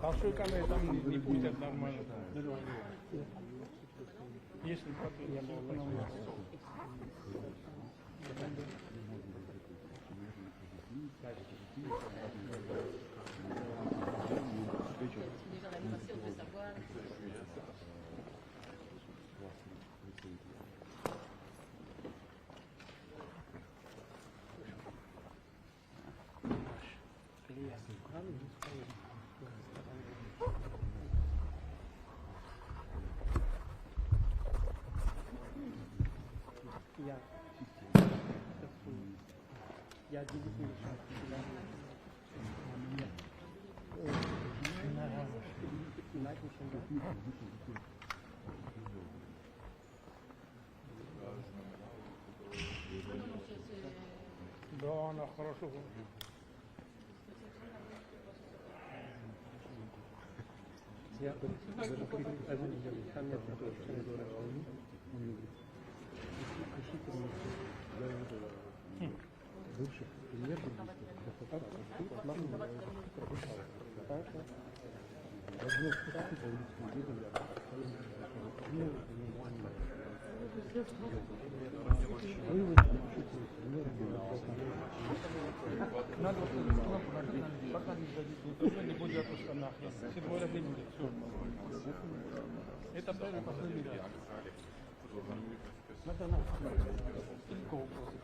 Большой камеры там не пустят нормально. Если Я DD Да, она хорошо. Бывших премьер-министров Надо пока не будет отпуска нахрен. Все говорят, не будет. Все. Это первый последний день. Надо нахрен. Только вопросы.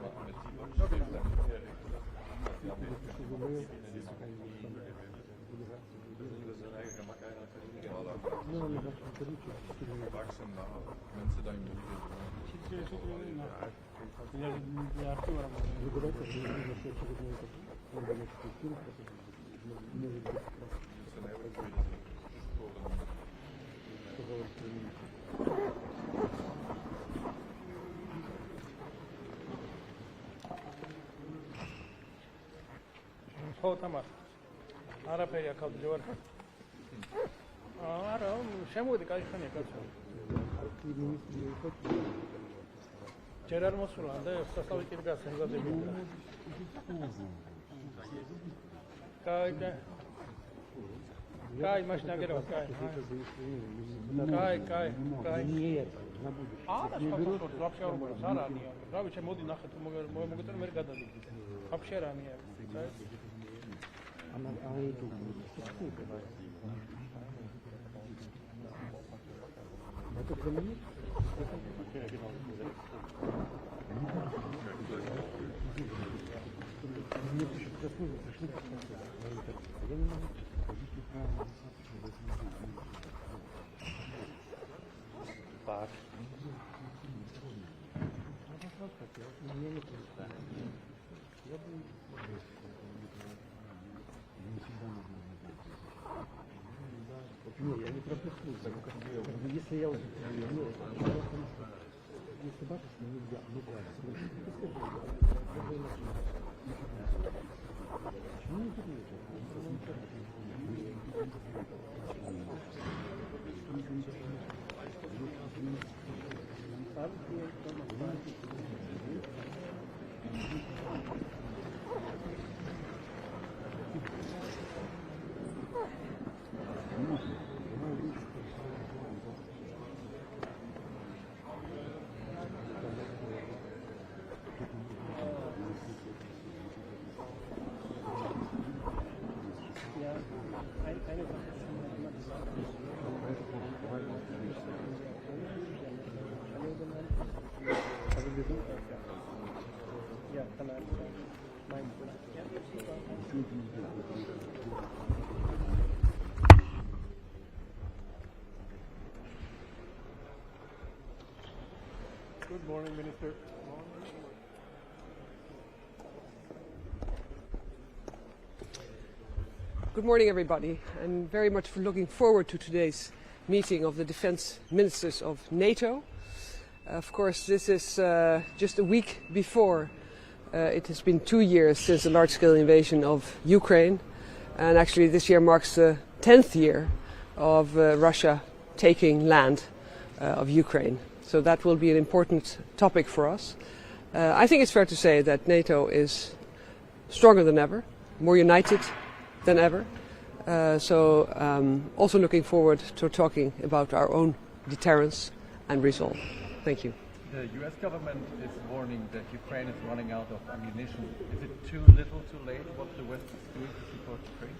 ხო თამარ არაფერი აქამდე ვარ არა შემოვიდი კაი ხანია კაცო ჯერ არ მოსულა და სასწავლი კიდე გასაგზავნე კაი კაი მაშინ აგერო კაი არა вообще არ მოგწონს არა არნია რავი შემოდი ნახე თუ მოგეწონა მე გადადიდი вообще არ არნია Она это заменить? Мне еще проснули, пришли я не могу так. Я бы не, я не пропущу. Если я уже... Если бачишь, нельзя. Ну, почему не Good morning, Minister. Good morning, everybody. I'm very much looking forward to today's meeting of the defense ministers of NATO. Of course, this is just a week before it has been 2 years since the large-scale invasion of Ukraine. And actually, this year marks the 10th year of Russia taking land of Ukraine. So that will be an important topic for us. I think it's fair to say that NATO is stronger than ever, more united than ever. Also looking forward to talking about our own deterrence and resolve. Thank you. The US government is warning that Ukraine is running out of ammunition. Is it too little, too late? What the West is doing to support Ukraine?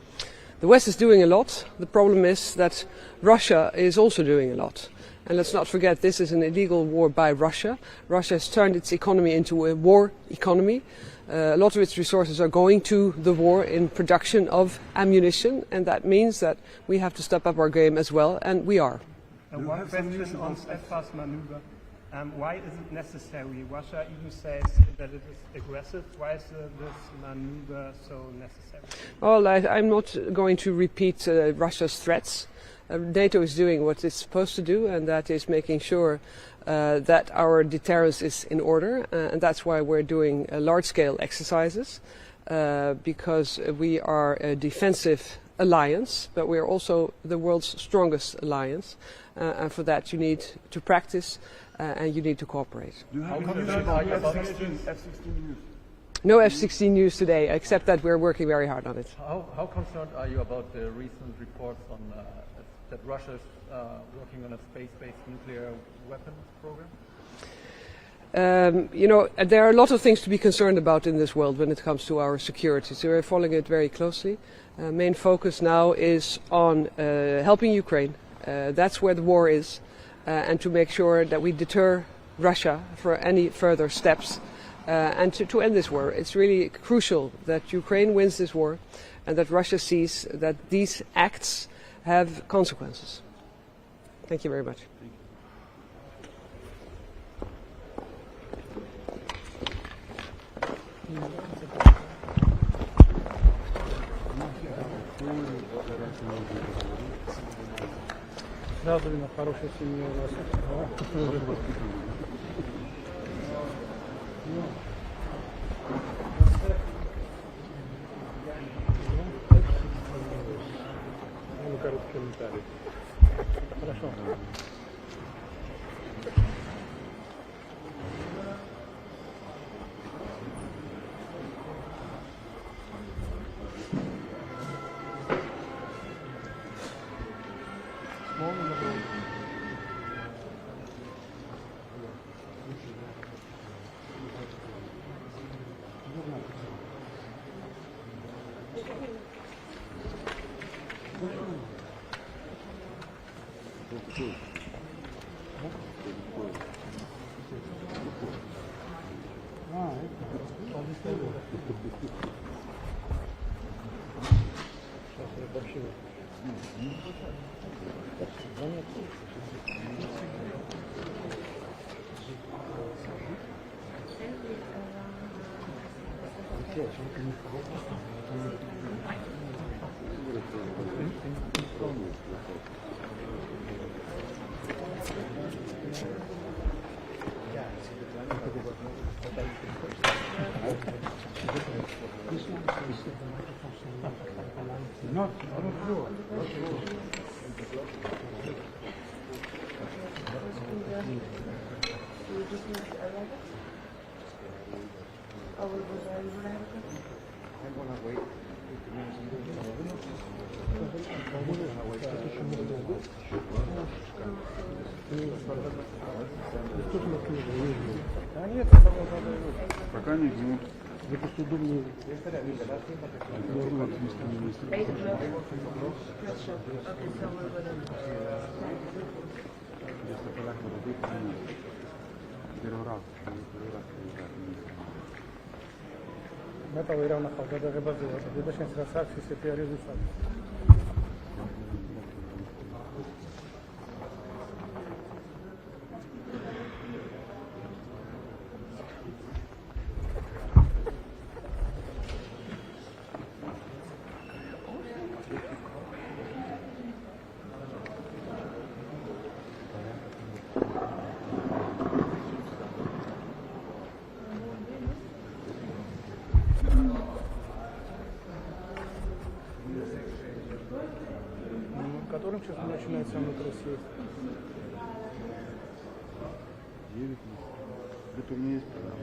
The West is doing a lot. The problem is that Russia is also doing a lot. And let's not forget, this is an illegal war by Russia. Russia has turned its economy into a war economy. A lot of its resources are going to the war in production of ammunition, and that means that we have to step up our game as well, and we are. One question on steadfast maneuver. Why is it necessary? Russia even says that it is aggressive. Why is this maneuver so necessary? Well, I'm not going to repeat Russia's threats. NATO is doing what it's supposed to do, and that is making sure that our deterrence is in order. And that's why we're doing large-scale exercises, because we are a defensive alliance, but we are also the world's strongest alliance. And for that you need to practice and you need to cooperate. No F-16 news today, except that we're working very hard on it. How concerned are you about the recent reports on that Russia is working on a space-based nuclear weapons program? You know, there are a lot of things to be concerned about in this world when it comes to our security, so we're following it very closely. Main focus now is on helping Ukraine. That's where the war is, and to make sure that we deter Russia for any further steps and to end this war. It's really crucial that Ukraine wins this war and that Russia sees that these acts have consequences. Thank you very much. Сразу на хорошую семью короткий комментарий. Хорошо. Пока не жму. متى ويرانا حاجة غير بس باش نترسل في سفير ريزوسات. которым сейчас начинается самый России? 9 месяцев. Это у меня есть программа.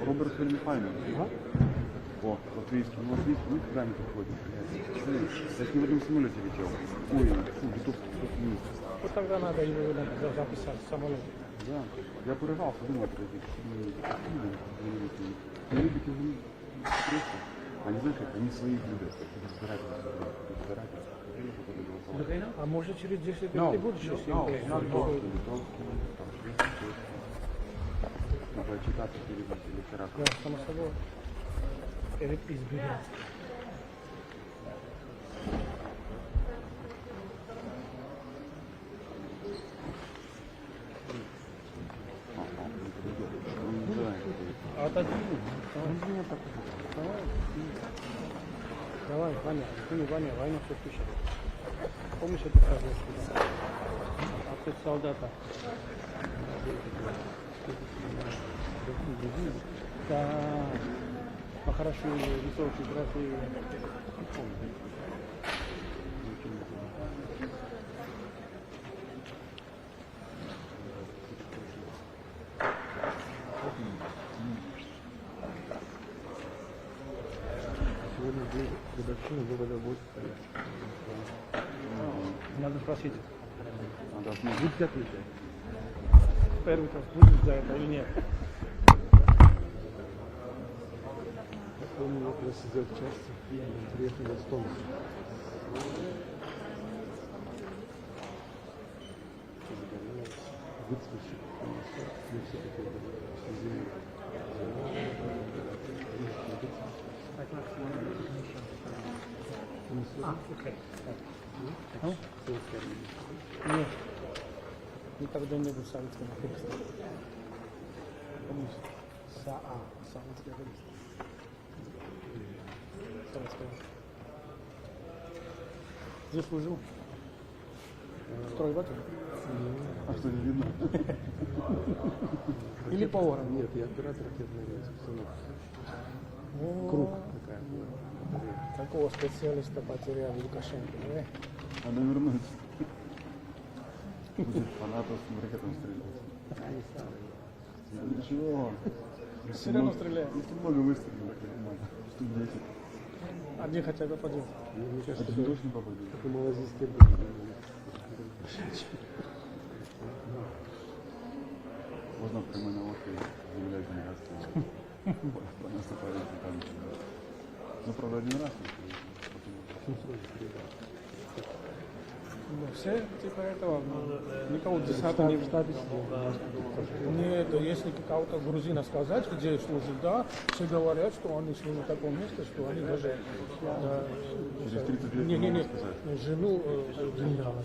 Роберт Фельмифайнер. О, латвийский. Ну, латвийский никогда не приходит. Я с ним в одном самолете летел. Ой, фу, литовский вниз. Вот тогда надо его записать в самолете. Да, я порывался, думал, что эти любите просто. Они знают, как они своих любят. А может через 10 лет ты будешь еще Надо читать литературу. Да, само собой. Эрик избегает. Давай, Ваня, Ваня, Ваня все пишет. Помнишь эту фразу? А ты солдата. Да. Похороши, высокий, красивый. Сегодня день годовщины вывода войск. Надо спросить. Надо будете отвечать. Первый раз будет за это или нет? Помню, как раз из части приехали в Эстонию. Выцветший, не все такие зимы. Окей. Нет. Никогда не был советским офицером. Помнишь? Советский офицер. Здесь служил? Стройбате? А что, не видно? Или поваром? Нет, я оператор ракетной установки. Круг такая. Такого специалиста потерял Лукашенко, да? Надо вернуться. Будет фанатов с ракетом стрелять. Ничего. Все равно стреляют. Если много выстрелов, штук 10. Один хотя бы попадет. Мне кажется, это точно попадет. Это малазийский был. Можно прямо на лодке земля генерации. Наступает там. Ну, правда, один раз. Ну, все типа этого, никого десанта не в штабе. Нет, если какого-то грузина сказать, где служит, да, все говорят, что они шли на таком месте, что они даже... Через 30 лет не, могут сказать. жену генерала,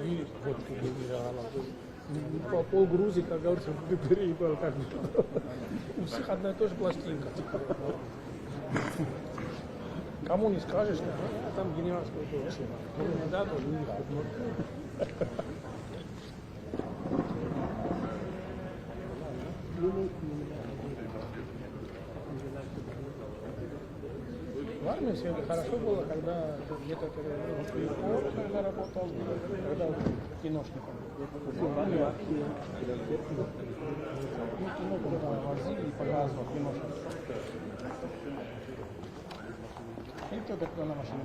и водку генерала. По полгрузии, как говорится, переебал как бы. У всех одна и та же пластинка. Типа. Кому не скажешь, а там генеральского тоже. Да, тоже не в армии сегодня хорошо было, когда где-то когда работал, когда киношником. Ну, кино когда возили и показывал киношник. И кто такой на машине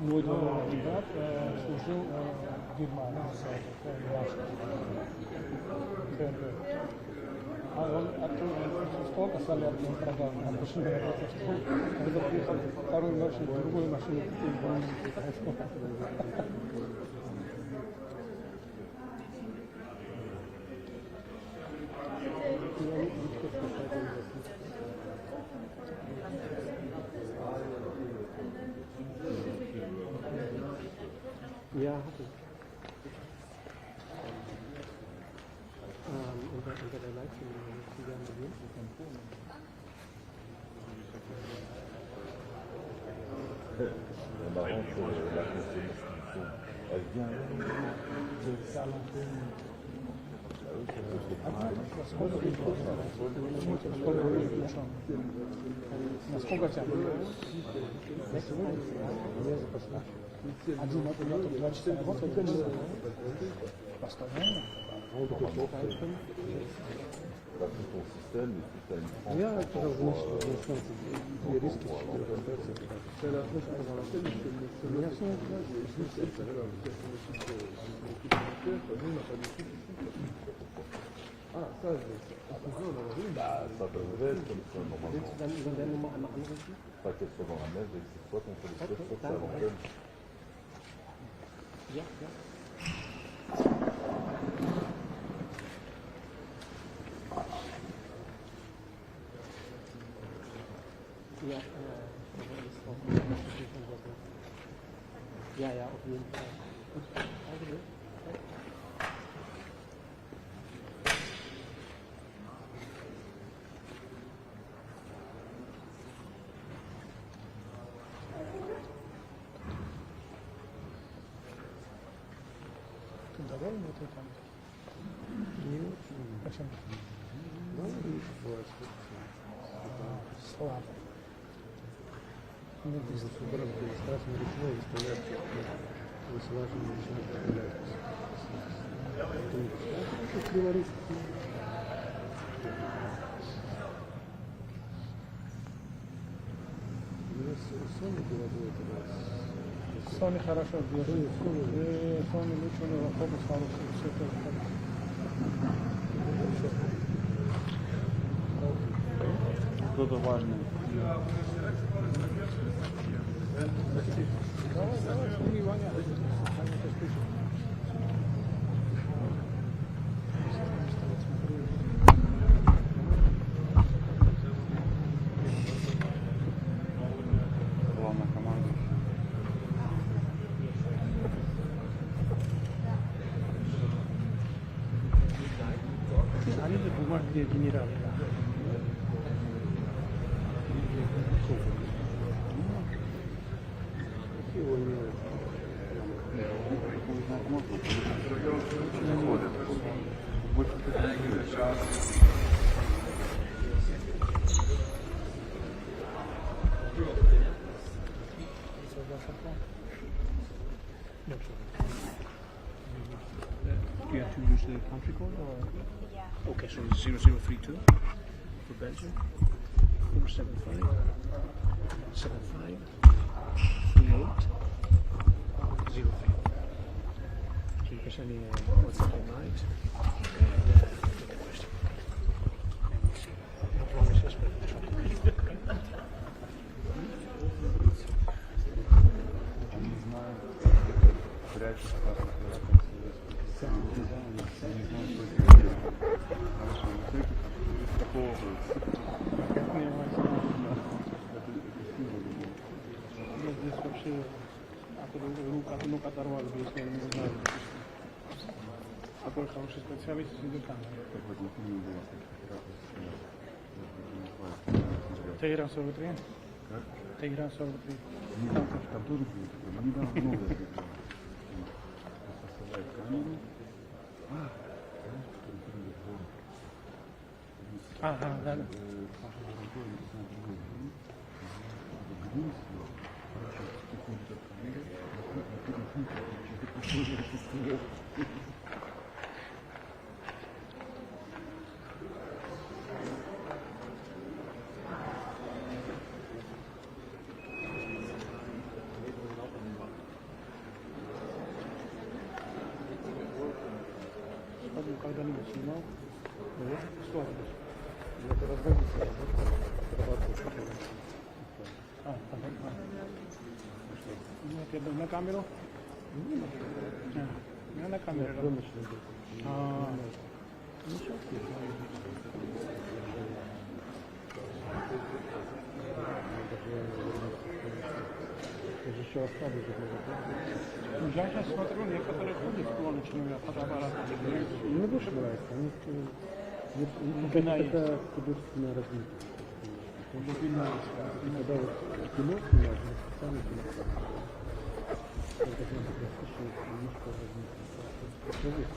мой двоюродный брат служил в Германии, а он сколько солярки он продал, он машину работал, когда приехал вторую машину, другую машину купил. Ja, hatte ich. Unter der Leitung, die wir haben gesehen. Par contre, la constitution, elle vient de faire l'antenne. Насколько тебя? Один оператор 2 часа работает, постоянно. Ton système, et tout ça, Ja, ich habe nicht die Riske. ça devrait être comme ça normalement. Dann werden wir mal einmal anrufen. Pas qu'elle soit dans la neige, et que c'est soit contre les chefs, soit c'est à l'antenne. Ja, ja. Ja, ja, auf jeden Fall. Gut, danke dir. Ты доволен этой камерой? Нет. Почему? Ну, и вот. Слабо. Ну, здесь страшно ручной выставлять, высылаживание начинает выставлять. Это криворуч. У нас Sony делает это. Sony хорошо держит. Sony лучше, у него автобус хороший, все тоже хорошо. Что-то важное. Давай, сними, Ваня. Главнокомандующий. Они же бумажные генералы. Его имеют. Больше таких Do you have to use the country code or? Okay, so it's 0032 for Belgium. 475 75 38 03. So you can send me a WhatsApp tonight. Take a question. No promises, but something. не знаю, прячется. Не знаю, что это. Хорошо, такого Здесь вообще рук оторвали, если я не знаю. Такой хороший специалист сидит там. Тегеран 43? Как? Тегеран 43. Нет, там тоже будет. Недавно новое. Поставляет камеру. Ага, да. когда-нибудь снимал? Нет? Что это? Это разводится, нет, я был на камеру? Я на камеру. Ничего. Еще остались. Я сейчас смотрю, некоторые ходят склоночными фотоаппаратами. Мне больше нравится. Это художественное развитие. Когда вот кино снимают, специально кино. Это немножко развитие.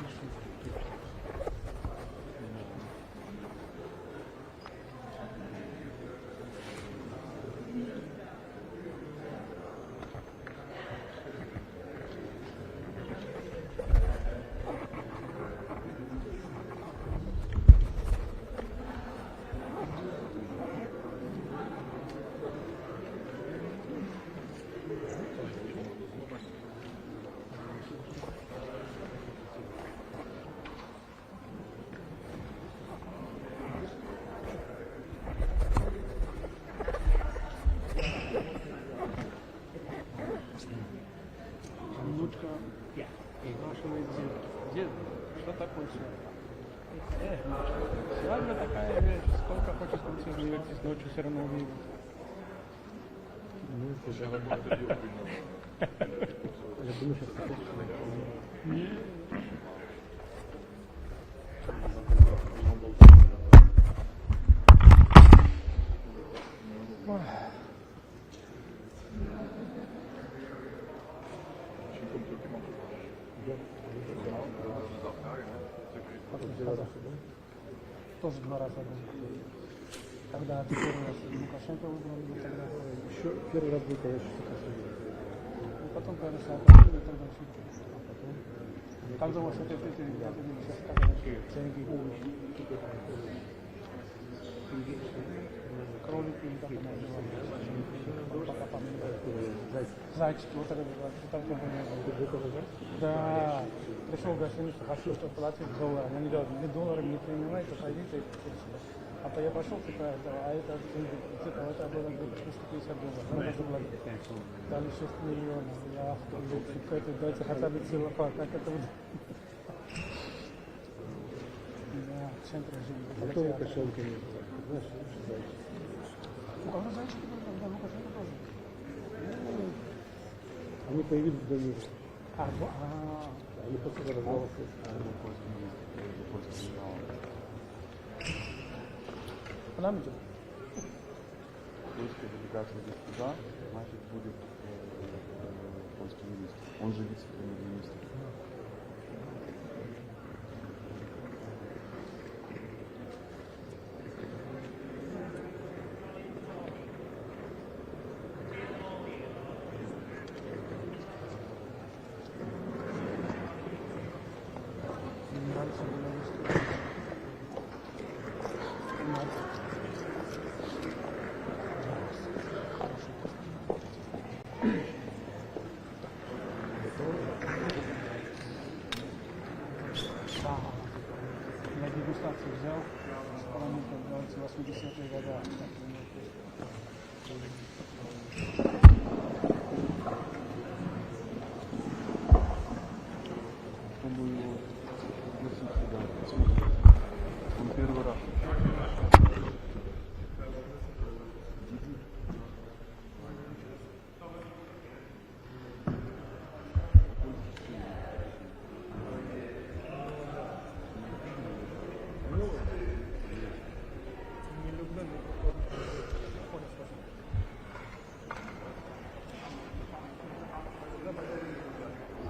Что такое свадьба? Свадьба такая вещь, сколько хочешь танцевать, ночью все равно увидишь. Я думаю, сейчас тоже 2 раза был. Когда ты первый раз Лукашенко выбрал, тогда еще первый раз был, конечно, Саакашвили. И потом когда Саакашвили, тогда все. А потом? Тогда вот это сейчас деньги. Кролики, как мы называем. Пока поменяли. Зайчики, вот это было. Да. Пришел гостиницу, хочу что платить доллар. Они говорят, вы доллары не принимаете, пойдите. А то я пошел, типа, а это было 350 долларов. Надо заплатить. Дали 6 миллионов. Я какой-то дайте хотя бы целлофан. Как это будет? Да, в центре жили. А кто Лукашенко не знает? Знаешь, зайчики. А уже зайчики были, да, Лукашенко тоже. Они появились в доме. Они просто разговаривали. К нам идет? Польская делегация идет туда, значит будет польский министр. Он же вице-премьер-министр. Я дегустацию взял с параметром 80-е года. Чтобы его пригласить сюда, посмотреть. Он первый раз.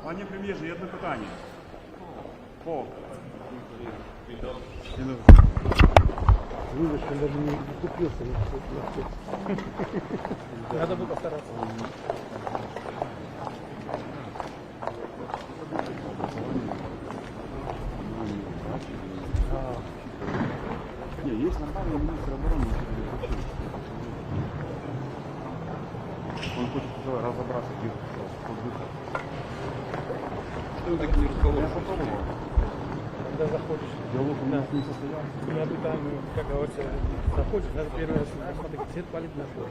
Пане прем'єре, є одне питання. Видишь, он даже не купился на все. Надо бы постараться. Не, есть нормальный министр обороны, он хочет разобраться, где выход. Что вы такие разговоры? Я попробовал. когда заходишь. Диалог у нас не состоялся. Я там, как говорится, заходишь, надо первый раз посмотреть, цвет палит на что.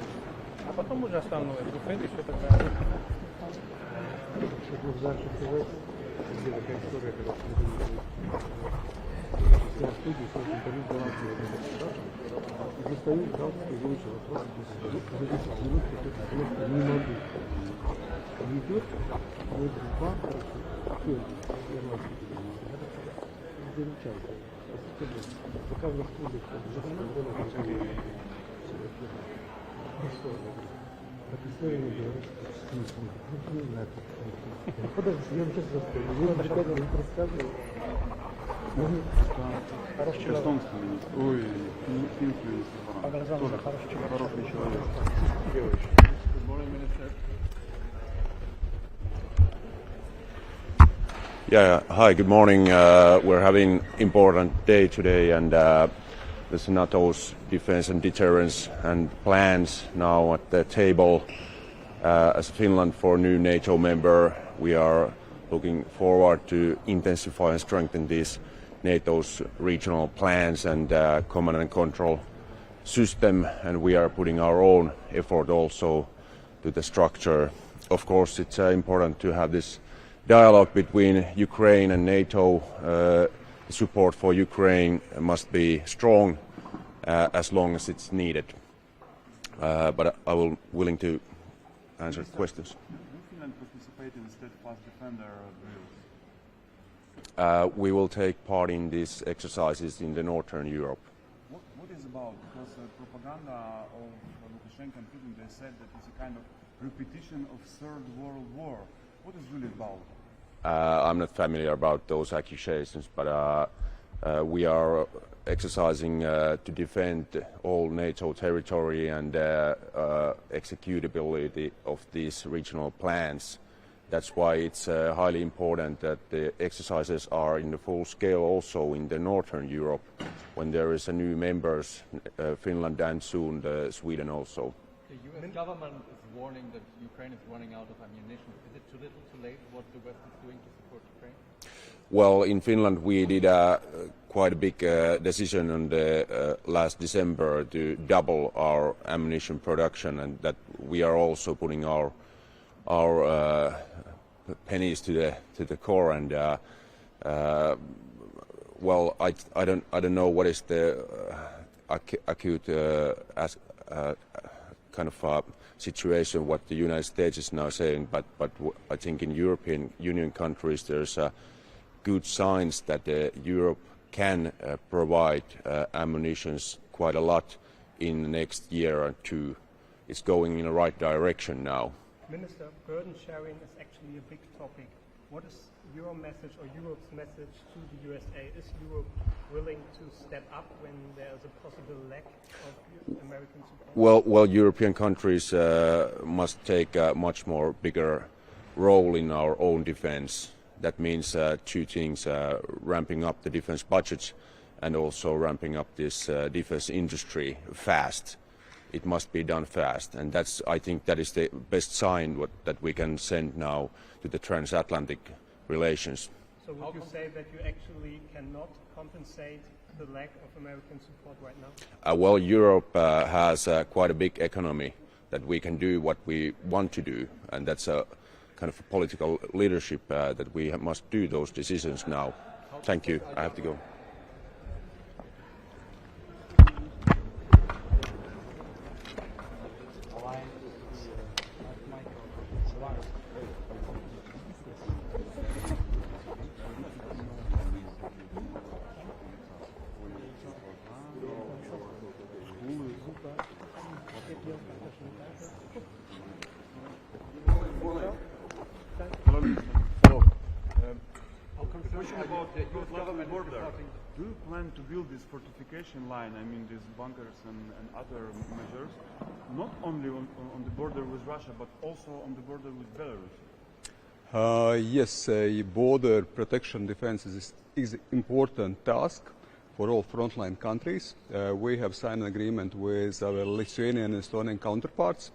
А потом уже остальное, буфет и все такое. Чтобы в наших ТВ, где такая история, когда я в студии, что интервью балансировал. И достаю галстук, выучил вопрос, за 10 минут просто не могу. Не идет, будет два, хорошо, все, я могу. Замечательно. Пока в студии, подожди, я вам сейчас расскажу. Я рассказываю. Эстонский министр. Ой, финский министр. Тоже хороший человек. Good morning, Minister. Yeah, hi, good morning. We're having important day today, and there's NATO's defense and deterrence and plans now at the table. As Finland for new NATO member, we are looking forward to intensify and strengthen these NATO's regional plans and command and control system, and we are putting our own effort also to the structure. Of course, it's important to have this dialogue between Ukraine and NATO. Support for Ukraine must be strong as long as it's needed. But I will willing to answer questions. Will Finland participate in steadfast defender drills? We will take part in these exercises in the Northern Europe. What is about? Because propaganda of Lukashenko and Putin, they said that it's a kind of repetition of Third World War. What is really about? I'm not familiar about those accusations, but we are exercising to defend all NATO territory and executability of these regional plans. That's why it's highly important that the exercises are in the full scale also in the Northern Europe, when there is a new members, Finland and soon Sweden also. The US government is warning that Ukraine is running out of ammunition. Is it too little, too late, what the West is doing to support Ukraine? Well, in Finland we did quite a big decision on the last December to double our ammunition production, and that we are also putting our pennies to the core. And well, I don't know what is the acute kind of situation what the United States is now saying, but I think in European Union countries there's good signs that Europe can provide ammunitions quite a lot in the next year or two. It's going in the right direction now. Minister, burden sharing is actually a big topic. What is your message or Europe's message to the USA? Is Europe willing to step up when there's a possible lack of American support? Well, European countries must take a much more bigger role in our own defense. That means two things, ramping up the defense budgets and also ramping up this defense industry fast. It must be done fast, and I think that is the best sign that we can send now to the transatlantic relations. So would you say that you actually cannot compensate the lack of American support right now? Well, Europe has quite a big economy that we can do what we want to do, and that's a kind of a political leadership that we must do those decisions now. Thank you. I have to go. Do you plan to build this fortification line, I mean these bunkers and other measures, not only on the border with Russia, but also on the border with Belarus? Yes, border protection defense is an important task for all frontline countries. We have signed an agreement with our Lithuanian and Estonian counterparts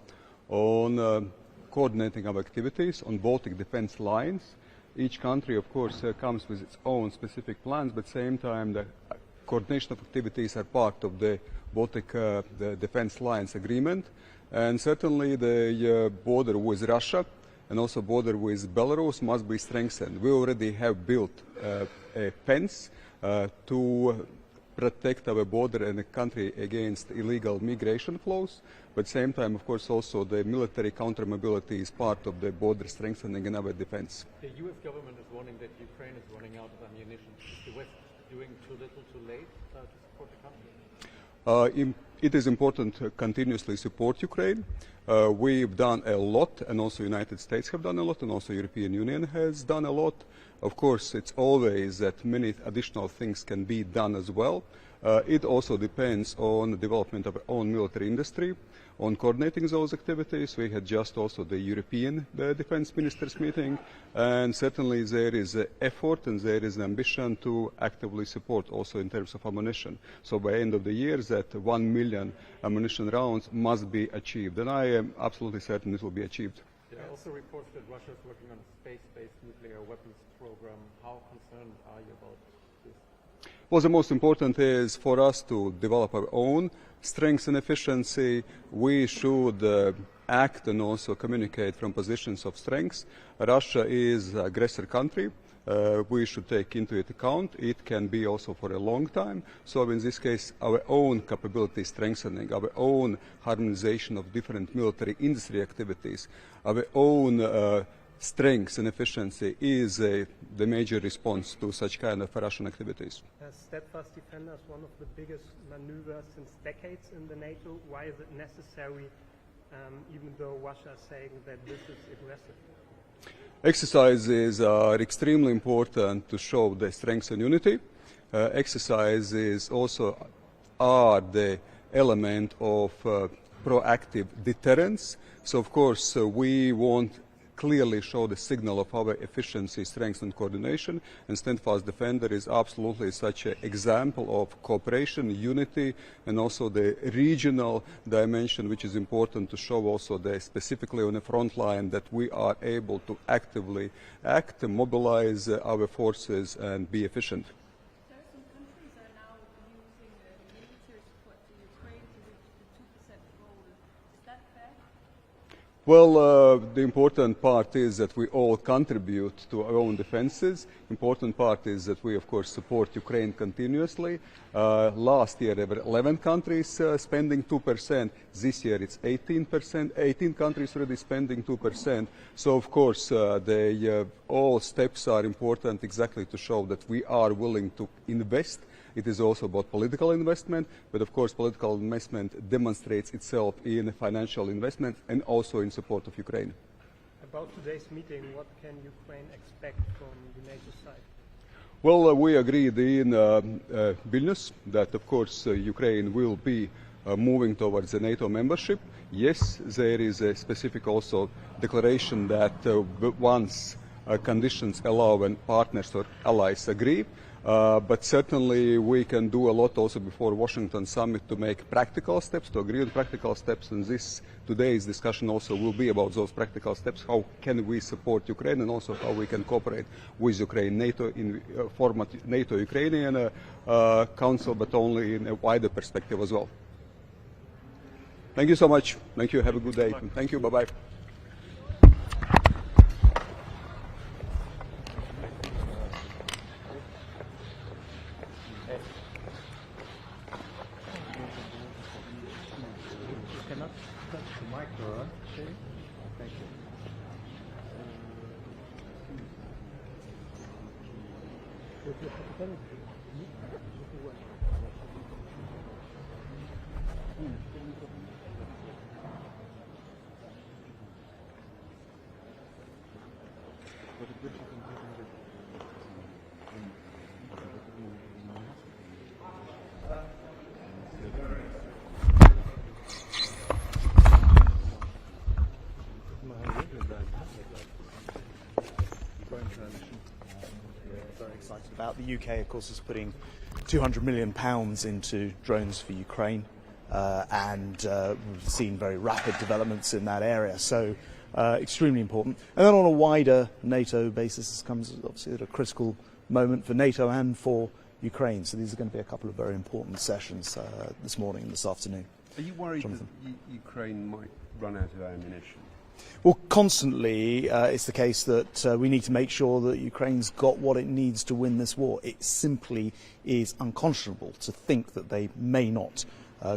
on coordinating our activities on Baltic defense lines Each country, of course, comes with its own specific plans, but at the same time, the coordination of activities are part of the Baltic the Defense Alliance Agreement. And certainly the border with Russia and also border with Belarus must be strengthened. We already have built a fence to protect our border and the country against illegal migration flows, but at the same time, of course, also the military counter-mobility is part of the border strengthening in our defense. The US government is warning that Ukraine is running out of ammunition. Is the West doing too little too late to support the country? It is important to continuously support Ukraine. We've done a lot, and also the United States have done a lot, and also the European Union has done a lot. Of course, it's always that many additional things can be done as well. It also depends on the development of our own military industry, on coordinating those activities. We had just also the European defense ministers meeting, and certainly there is an effort and there is an ambition to actively support also in terms of ammunition. So by the end of the year, that 1 million ammunition rounds must be achieved, and I am absolutely certain it will be achieved. There are also reports that Russia is working on a space-based nuclear weapons program. How concerned are you about this? Well, the most important is for us to develop our own strengths and efficiency. We should act and also communicate from positions of strength. Russia is an aggressor country. We should take into account. It can be also for a long time. So in this case, our own capability strengthening, our own harmonization of different military industry activities, our own strengths and efficiency is the major response to such kind of Russian activities. Steadfast Defender is one of the biggest maneuvers since decades in the NATO. Why is it necessary, even though Russia is saying that this is aggressive? Exercises are extremely important to show the strength and unity. Exercises also are the element of proactive deterrence. So, of course, we want clearly show the signal of our efficiency, strength and coordination, and Steadfast Defender is absolutely such an example of cooperation, unity, and also the regional dimension, which is important to show also the specifically on the front line that we are able to actively act, mobilize our forces and be efficient. Some countries are now using military support to Ukraine to reach the 2% goal. Is that fair? Well, the important part is that we all contribute to our own defenses. Important part is that we, of course, support Ukraine continuously. Last year, there were 11 countries spending 2%. This year, it's 18%. 18 countries already spending 2%. So, of course, all steps are important exactly to show that we are willing to invest. It is also about political investment, but of course political investment demonstrates itself in financial investment and also in support of Ukraine. About today's meeting, what can Ukraine expect from the NATO side? Well, we agreed in Vilnius that of course Ukraine will be moving towards the NATO membership. Yes, there is a specific also declaration that once conditions allow and partners or allies agree, but certainly we can do a lot also before Washington summit to make practical steps, to agree on practical steps, and today's discussion also will be about those practical steps. How can we support Ukraine and also how we can cooperate with Ukraine, NATO in format NATO-Ukrainian Council, but only in a wider perspective as well. Thank you so much. Thank you. Have a good day. Thank you. Bye-bye. Very excited about. The UK, of course, is putting £200 million into drones for Ukraine, and we've seen very rapid developments in that area. So extremely important. And then on a wider NATO basis, this comes obviously at a critical moment for NATO and for Ukraine. So these are going to be a couple of very important sessions this morning and this afternoon. Are you worried that Ukraine might run out of ammunition? Well, constantly it's the case that we need to make sure that Ukraine's got what it needs to win this war. It simply is unconscionable to think that they may not,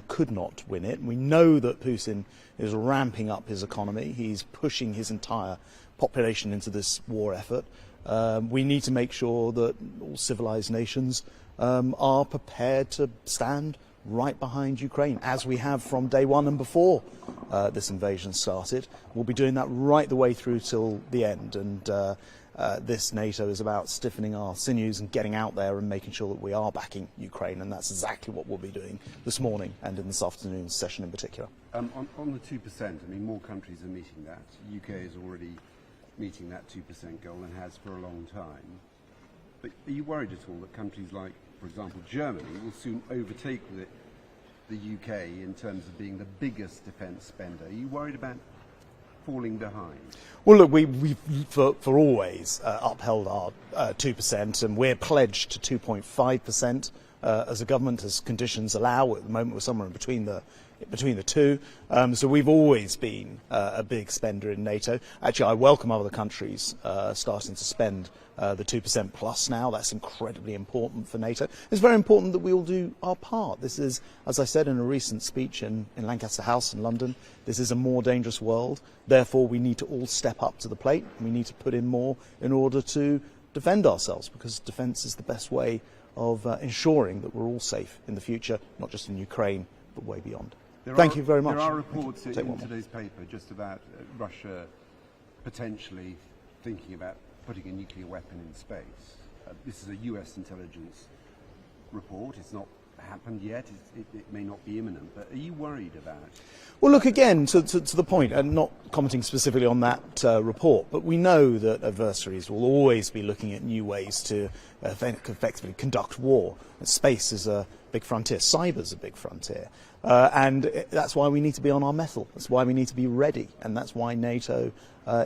could not win it. We know that Putin is ramping up his economy. He's pushing his entire population into this war effort. We need to make sure that all civilized nations are prepared to stand right behind Ukraine, as we have from day one and before this invasion started. We'll be doing that right the way through till the end, and this NATO is about stiffening our sinews and getting out there and making sure that we are backing Ukraine, and that's exactly what we'll be doing this morning and in this afternoon's session in particular. On the 2%, I mean, more countries are meeting that. The UK is already meeting that 2% goal and has for a long time. But are you worried at all that countries like, for example, Germany will soon overtake the UK in terms of being the biggest defence spender? Are you worried about falling behind? Well, look, we've for always upheld our 2%, and we're pledged to 2.5% as a government, as conditions allow. At the moment, we're somewhere in between the two. So we've always been a big spender in NATO. Actually, I welcome other countries starting to spend the 2% plus now. That's incredibly important for NATO. It's very important that we all do our part. This is, as I said in a recent speech in Lancaster House in London, this is a more dangerous world. Therefore, we need to all step up to the plate. We need to put in more in order to defend ourselves, because defence is the best way of ensuring that we're all safe in the future, not just in Ukraine, but way beyond. Thank you very much. There are reports in today's paper just about Russia potentially thinking about putting a nuclear weapon in space. This is a US intelligence report. It's not happened yet. It may not be imminent. But are you worried about it? Well, look, again, to the point, and not commenting specifically on that report, but we know that adversaries will always be looking at new ways to effectively conduct war. Space is a big frontier. Cyber's a big frontier. And that's why we need to be on our mettle. That's why we need to be ready. And that's why NATO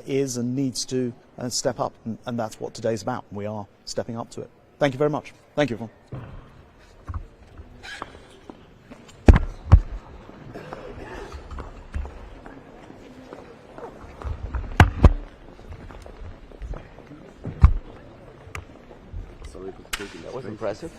is and needs to step up. And that's what today's about. We are stepping up to it. Thank you very much. Thank you, everyone. That was impressive.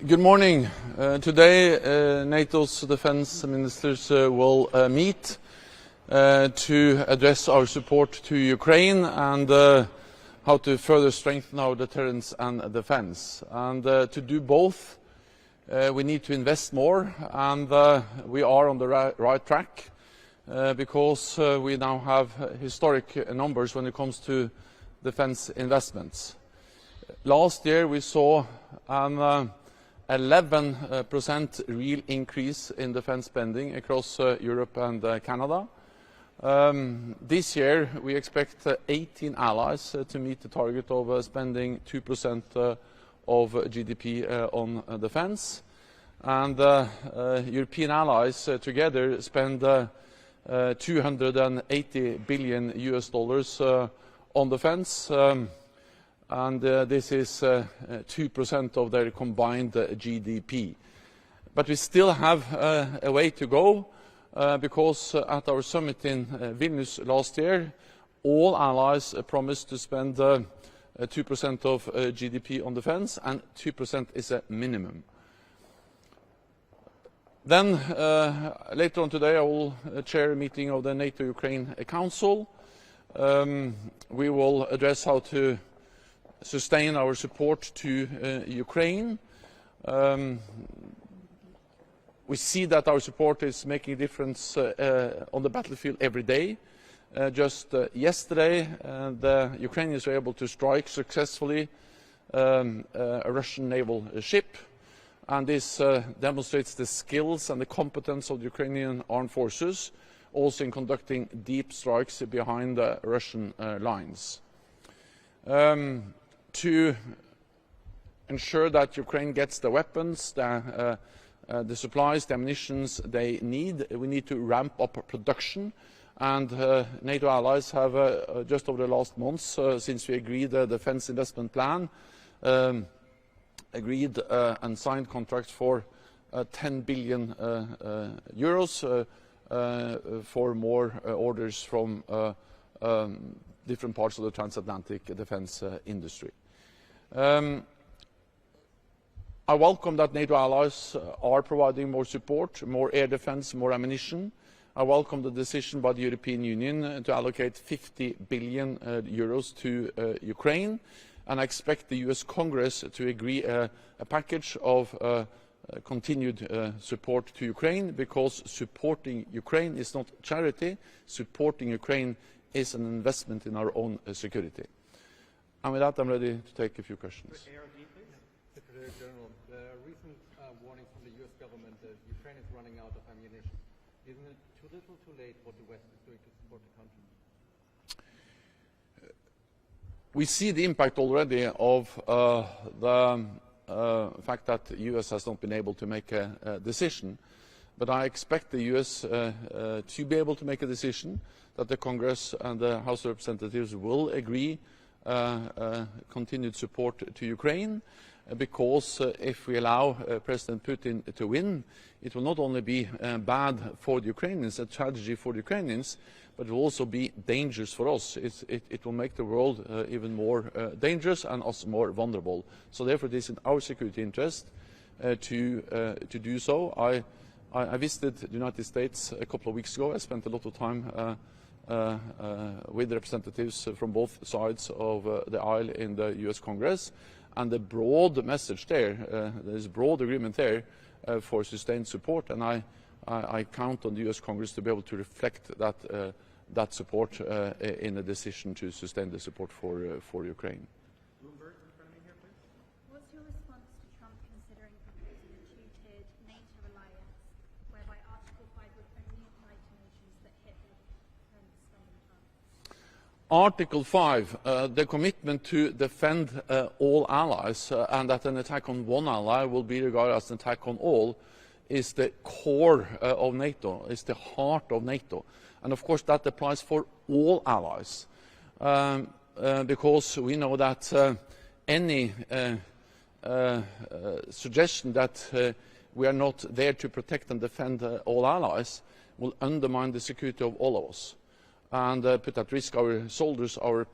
Good morning. Today NATO's defense ministers will meet to address our support to Ukraine and how to further strengthen our deterrence and defense. And to do both, we need to invest more, and we are on the right track because we now have historic numbers when it comes to defense investments. Last year we saw an 11% real increase in defense spending across Europe and Canada. This year we expect 18 allies to meet the target of spending 2% of GDP on defense. And European allies together spend $280 billion on defense. And this is 2% of their combined GDP. But we still have a way to go because at our summit in Vilnius last year, all allies promised to spend 2% of GDP on defence, and 2% is a minimum. Then later on today I will chair a meeting of the NATO-Ukraine Council. We will address how to sustain our support to Ukraine. We see that our support is making a difference on the battlefield every day. Just yesterday, the Ukrainians were able to strike successfully a Russian naval ship, and this demonstrates the skills and the competence of the Ukrainian armed forces, also in conducting deep strikes behind the Russian lines. To ensure that Ukraine gets the weapons, the supplies, the ammunition they need, we need to ramp up production. And NATO allies have, just over the last months, since we agreed the defence investment plan, agreed and signed contracts for 10 billion euros for more orders from different parts of the transatlantic defence industry. I welcome that NATO allies are providing more support, more air defence, more ammunition. I welcome the decision by the European Union to allocate 50 billion euros to Ukraine, and I expect the US Congress to agree a package of continued support to Ukraine, because supporting Ukraine is not charity. Supporting Ukraine is an investment in our own security. And with that, I'm ready to take a few questions. Secretary General, the recent warning from the US government that Ukraine is running out of ammunition. Isn't it too little, too late what the West is doing to support the country? We see the impact already of the fact that the US has not been able to make a decision. But I expect the US to be able to make a decision, that the Congress and the House of Representatives will agree continued support to Ukraine, because if we allow President Putin to win, it will not only be bad for the Ukrainians, a tragedy for the Ukrainians, but it will also be dangerous for us. It will make the world even more dangerous and us more vulnerable. So therefore it is in our security interest to do so. I visited the United States a couple of weeks ago. I spent a lot of time with representatives from both sides of the aisle in the US Congress, and the broad message there, there's broad agreement there for sustained support, and I count on the US Congress to be able to reflect that support in a decision to sustain the support for Ukraine. What's your response to Trump considering proposing a two-tiered NATO alliance, whereby Article 5 would only apply to nations that hit their defence spending targets? Article 5, the commitment to defend all allies, and that an attack on one ally will be regarded as an attack on all, is the core of NATO, is the heart of NATO. And of course that applies for all allies, because we know that any suggestion that we are not there to protect and defend all allies will undermine the security of all of us, and put at risk our soldiers, our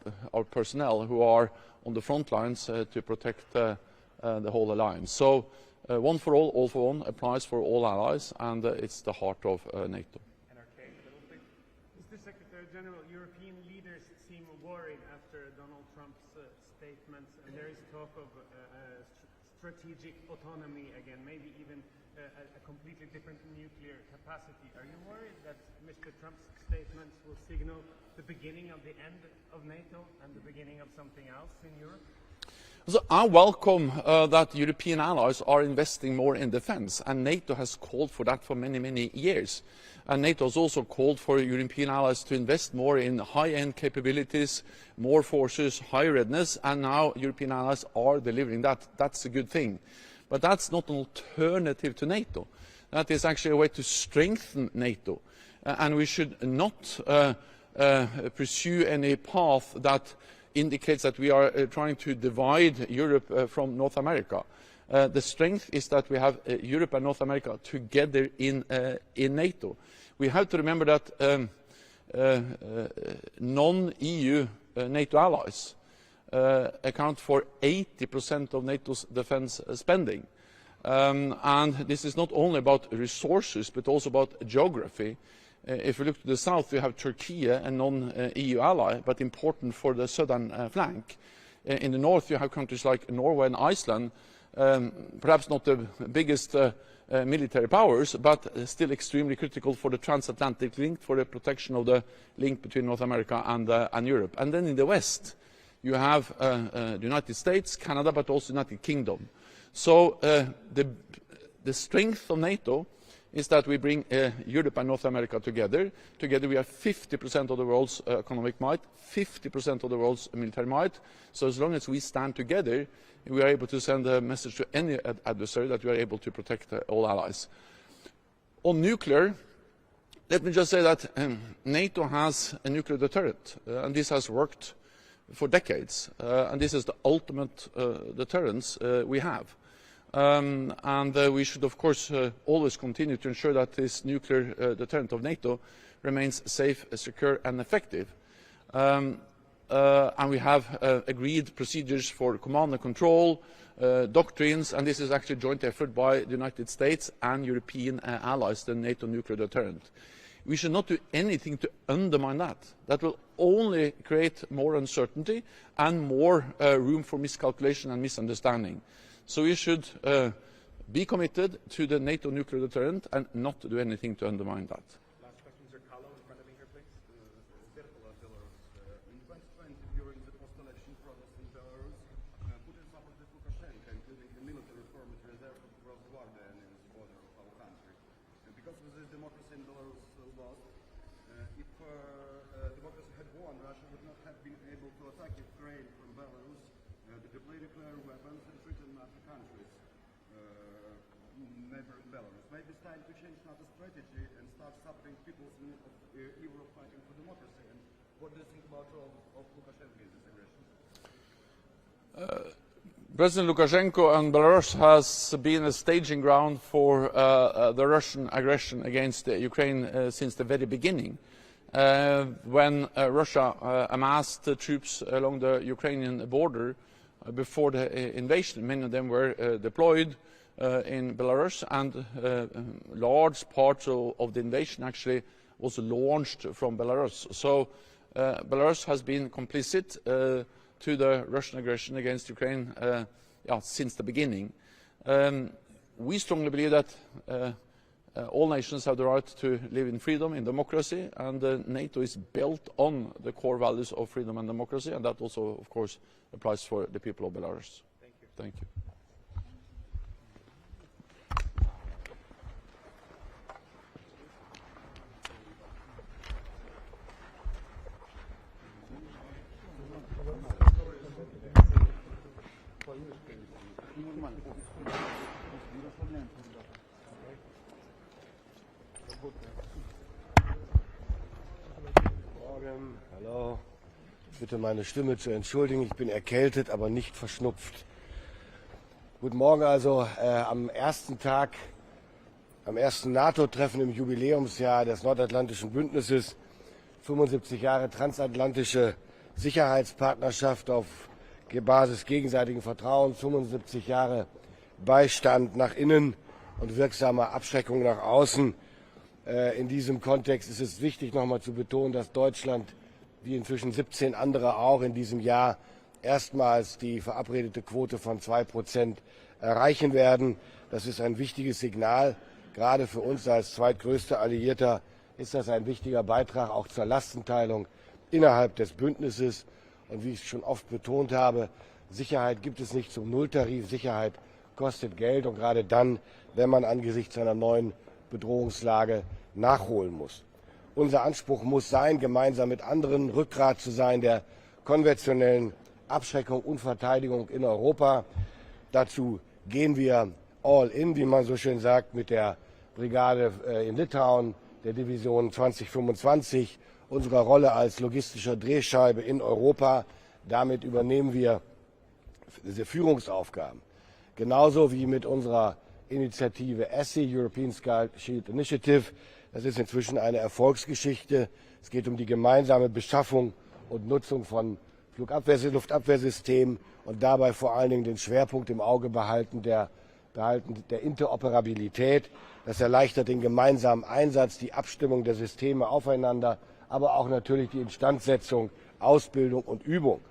personnel who are on the front lines to protect the whole alliance. So one for all for one applies for all allies, and it's the heart of NATO. Mr. Secretary General, European leaders seem worried after Donald Trump's statements, and there is talk of strategic autonomy again, maybe even a completely different nuclear capacity. Are you worried that Mr. Trump's statements will signal the beginning of the end of NATO and the beginning of something else in Europe? So I welcome that European allies are investing more in defence, and NATO has called for that for many, many years. And NATO has also called for European allies to invest more in high-end capabilities, more forces, higher readiness, and now European allies are delivering that. That's a good thing. But that's not an alternative to NATO. That is actually a way to strengthen NATO. And we should not pursue any path that indicates that we are trying to divide Europe from North America. The strength is that we have Europe and North America together in NATO. We have to remember that non-EU NATO allies account for 80% of NATO's defense spending. And this is not only about resources, but also about geography. If we look to the south, we have Turkey, a non-EU ally, but important for the southern flank. In the north, you have countries like Norway and Iceland, perhaps not the biggest military powers, but still extremely critical for the transatlantic link, for the protection of the link between North America and Europe. And then in the west, you have the United States, Canada, but also the United Kingdom. So the strength of NATO is that we bring Europe and North America together. Together we have 50% of the world's economic might, 50% of the world's military might. So as long as we stand together, we are able to send a message to any adversary that we are able to protect all allies. On nuclear, let me just say that NATO has a nuclear deterrent, and this has worked for decades, and this is the ultimate deterrence we have. And we should, of course, always continue to ensure that this nuclear deterrent of NATO remains safe, secure and effective. And we have agreed procedures for command and control, doctrines, and this is actually a joint effort by the United States and European allies, the NATO nuclear deterrent. We should not do anything to undermine that. That will only create more uncertainty and more room for miscalculation and misunderstanding. So we should be committed to the NATO nuclear deterrent and not do anything to undermine that. Last question, Mr. Carlo, in front of me here, please. Belarus. In 2020, during the post-election protests in Belarus, Putin supported Lukashenko, including the military forces reserved to cross the border and in the border of our country. And because of this, democracy in Belarus lost. If democracy had won, Russia would not have been able to attack Ukraine from Belarus, to deploy nuclear weapons and threaten NATO countries, neighboring Belarus. Maybe it's time to change NATO strategy and start supporting people's need of Europe fighting for democracy. And what do you think about the role of Lukashenko in this aggression? President Lukashenko and Belarus has been a staging ground for the Russian aggression against Ukraine since the very beginning. When Russia amassed troops along the Ukrainian border before the invasion, many of them were deployed in Belarus, and large parts of the invasion actually was launched from Belarus. So Belarus has been complicit to the Russian aggression against Ukraine since the beginning. We strongly believe that all nations have the right to live in freedom, in democracy, and NATO is built on the core values of freedom and democracy, and that also, of course, applies for the people of Belarus. Thank you. Thank you. Hallo. Bitte meine Stimme zu entschuldigen. Ich bin erkältet, aber nicht verschnupft. Guten Morgen also am ersten Tag, am ersten NATO-Treffen im Jubiläumsjahr des Nordatlantischen Bündnisses. 75 Jahre transatlantische Sicherheitspartnerschaft auf Basis gegenseitigen Vertrauens, 75 Jahre Beistand nach innen und wirksame Abschreckung nach außen. In diesem Kontext ist es wichtig, nochmal zu betonen, dass Deutschland, wie inzwischen 17 andere auch, in diesem Jahr erstmals die verabredete Quote von 2% erreichen werden. Das ist ein wichtiges Signal. Gerade für uns als zweitgrößter Alliierter ist das ein wichtiger Beitrag auch zur Lastenteilung innerhalb des Bündnisses. Und wie ich schon oft betont habe, Sicherheit gibt es nicht zum Nulltarif. Sicherheit kostet Geld, und gerade dann, wenn man angesichts einer neuen Bedrohungslage nachholen muss. Unser Anspruch muss sein, gemeinsam mit anderen Rückgrat zu sein der konventionellen Abschreckung und Verteidigung in Europa. Dazu gehen wir all in, wie man so schön sagt, mit der Brigade in Litauen, der Division 2025, unserer Rolle als logistischer Drehscheibe in Europa. Damit übernehmen wir diese Führungsaufgaben. Genauso wie mit unserer Initiative ESSI, European Sky Shield Initiative, Das ist inzwischen eine Erfolgsgeschichte. Es geht um die gemeinsame Beschaffung und Nutzung von Luftabwehrsystemen und dabei vor allen Dingen den Schwerpunkt im Auge behalten der Interoperabilität. Das erleichtert den gemeinsamen Einsatz, die Abstimmung der Systeme aufeinander, aber auch natürlich die Instandsetzung, Ausbildung und Übung.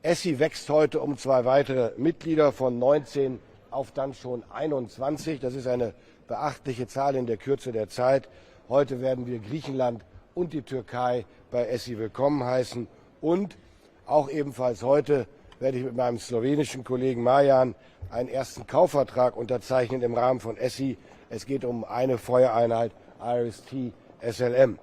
ESSI wächst heute um 2 weitere Mitglieder von 19 auf dann schon 21. Das ist eine beachtliche Zahl in der Kürze der Zeit. Heute werden wir Griechenland und die Türkei bei ESSI willkommen heißen. Und auch ebenfalls heute werde ich mit meinem slowenischen Kollegen Marjan einen ersten Kaufvertrag unterzeichnen im Rahmen von ESSI. Es geht um eine Feuereinheit IRIS-T SLM.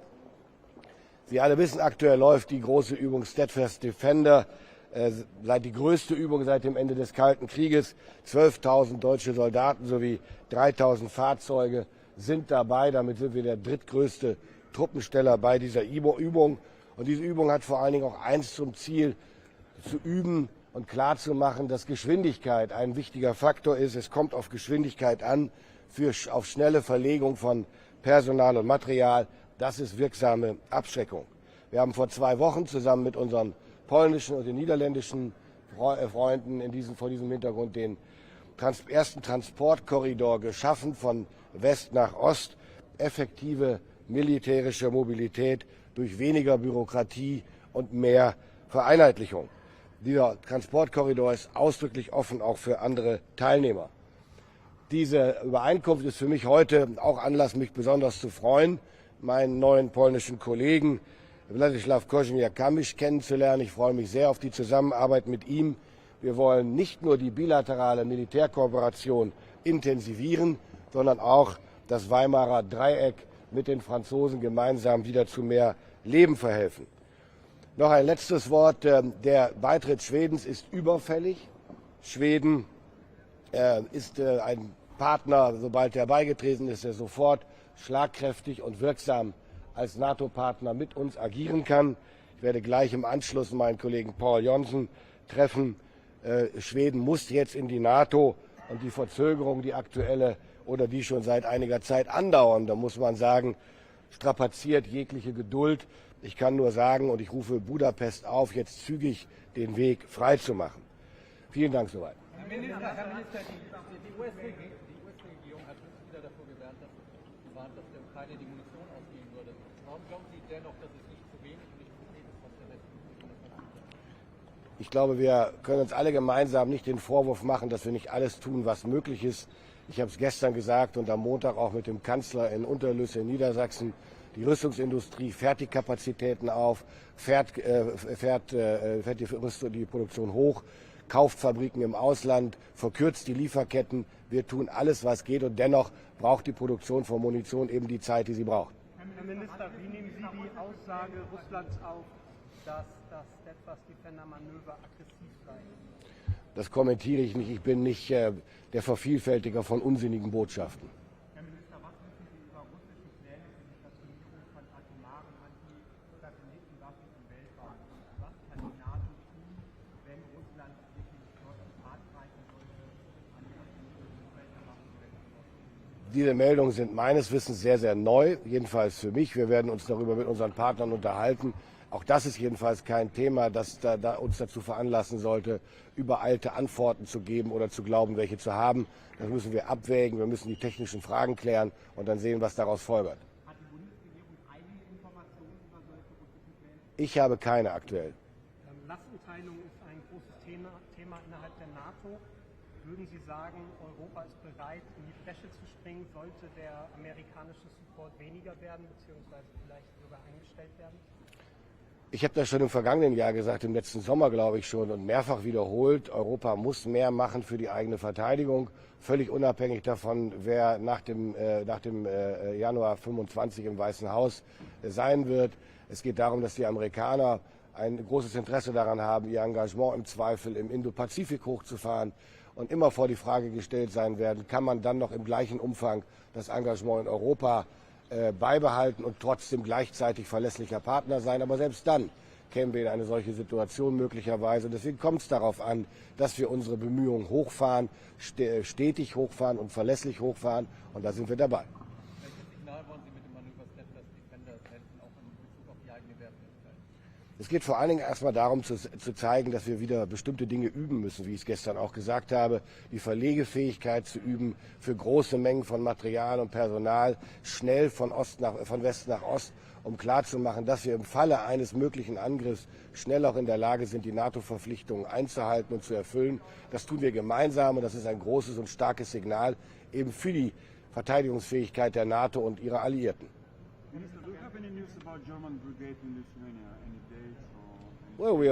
Sie alle wissen, aktuell läuft die große Übung Steadfast Defender, die größte Übung seit dem Ende des Kalten Krieges. 12.000 deutsche Soldaten sowie 3.000 Fahrzeuge sind dabei. Damit sind wir der drittgrößte Truppensteller bei dieser Übung. Und diese Übung hat vor allen Dingen auch eins zum Ziel, zu üben und klarzumachen, dass Geschwindigkeit ein wichtiger Faktor ist. Es kommt auf Geschwindigkeit an, auf schnelle Verlegung von Personal und Material. Das ist wirksame Abschreckung. Wir haben vor 2 Wochen zusammen mit unseren polnischen und den niederländischen Freunden vor diesem Hintergrund den ersten Transportkorridor geschaffen, von West nach Ost, effektive militärische Mobilität durch weniger Bürokratie und mehr Vereinheitlichung. Dieser Transportkorridor ist ausdrücklich offen auch für andere Teilnehmer. Diese Übereinkunft ist für mich heute auch Anlass, mich besonders zu freuen, meinen neuen polnischen Kollegen Władysław Koźmiak-Kamysz kennenzulernen. Ich freue mich sehr auf die Zusammenarbeit mit ihm. Wir wollen nicht nur die bilaterale Militärkooperation intensivieren, sondern auch das Weimarer Dreieck mit den Franzosen gemeinsam wieder zu mehr Leben verhelfen. Noch ein letztes Wort. Der Beitritt Schwedens ist überfällig. Schweden ist ein Partner, sobald er beigetreten ist, der sofort schlagkräftig und wirksam als NATO-Partner mit uns agieren kann. Ich werde gleich im Anschluss meinen Kollegen Paul Johnson treffen. Schweden muss jetzt in die NATO und die Verzögerung, die aktuelle oder die schon seit einiger Zeit andauern, da muss man sagen, strapaziert jegliche Geduld. Ich kann nur sagen, und ich rufe Budapest auf, jetzt zügig den Weg freizumachen. Vielen Dank soweit. Herr Minister, die US-Regierung hat wieder davor gewarnt, dass der Ukraine die Munition ausgehen würde. Warum glauben Sie dennoch, dass es nicht zu wenig und nicht zu viel ist, was der Westen tut? Ich glaube, wir können uns alle gemeinsam nicht den Vorwurf machen, dass wir nicht alles tun, was möglich ist. Ich habe es gestern gesagt und am Montag auch mit dem Kanzler in Unterlüsse in Niedersachsen. Die Rüstungsindustrie fährt die Kapazitäten auf, fährt die Produktion hoch, kauft Fabriken im Ausland, verkürzt die Lieferketten. Wir tun alles, was geht, und dennoch braucht die Produktion von Munition eben die Zeit, die sie braucht. Herr Minister, wie nehmen Sie die Aussage Russlands auf, dass das Steadfast Defender Manöver aggressiv sei? Das kommentiere ich nicht. Ich bin nicht der Vervielfältiger von unsinnigen Botschaften. Herr Minister, was wissen Sie über russische Pläne für die Stationierung von atomaren Anti-Satellitenwaffen im Weltraum? Was kann die NATO tun, wenn Russland wirklich dort hart greifen sollte, an die Atomwaffen? Diese Meldungen sind meines Wissens sehr, sehr neu, jedenfalls für mich. Wir werden uns darüber mit unseren Partnern unterhalten. Auch das ist jedenfalls kein Thema, das uns dazu veranlassen sollte, übereilte Antworten zu geben oder zu glauben, welche zu haben. Das müssen wir abwägen, wir müssen die technischen Fragen klären und dann sehen, was daraus folgert. Hat die Bundesregierung eigene Informationen über solche russischen Pläne? Ich habe keine aktuell. Lastenteilung ist ein großes Thema innerhalb der NATO. Würden Sie sagen, Europa ist bereit, in die Bresche zu springen, sollte der amerikanische Support weniger werden bzw. vielleicht sogar eingestellt werden? Ich habe das schon im vergangenen Jahr gesagt, im letzten Sommer glaube ich schon, und mehrfach wiederholt. Europa muss mehr machen für die eigene Verteidigung, völlig unabhängig davon, wer nach dem Januar 25 im Weißen Haus sein wird. Es geht darum, dass die Amerikaner ein großes Interesse daran haben, ihr Engagement im Zweifel im Indo-Pazifik hochzufahren und immer vor die Frage gestellt sein werden, kann man dann noch im gleichen Umfang das Engagement in Europa beibehalten und trotzdem gleichzeitig verlässlicher Partner sein. Aber selbst dann kämen wir in eine solche Situation möglicherweise. Deswegen kommt es darauf an, dass wir unsere Bemühungen hochfahren, stetig hochfahren und verlässlich hochfahren. Und da sind wir dabei. Welches Signal wollen Sie mit dem Es geht vor allen Dingen erstmal darum zu zeigen, dass wir wieder bestimmte Dinge üben müssen, wie ich es gestern auch gesagt habe, die Verlegefähigkeit zu üben für große Mengen von Material und Personal, schnell von West nach Ost, um klarzumachen, dass wir im Falle eines möglichen Angriffs schnell auch in der Lage sind, die NATO-Verpflichtungen einzuhalten und zu erfüllen. Das tun wir gemeinsam und das ist ein großes und starkes Signal eben für die Verteidigungsfähigkeit der NATO und ihrer Alliierten. Minister, do you have any news about German brigade in Lithuania? Any dates or? Well, we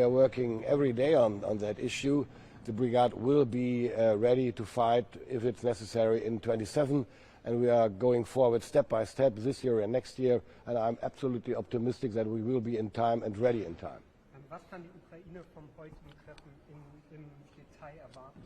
are working every day on that issue. The brigade will be ready to fight if it's necessary in 27, and we are going forward step by step this year and next year. And I'm absolutely optimistic that we will be in time and ready in time. Was kann die Ukraine vom heutigen Treffen im Detail erwarten?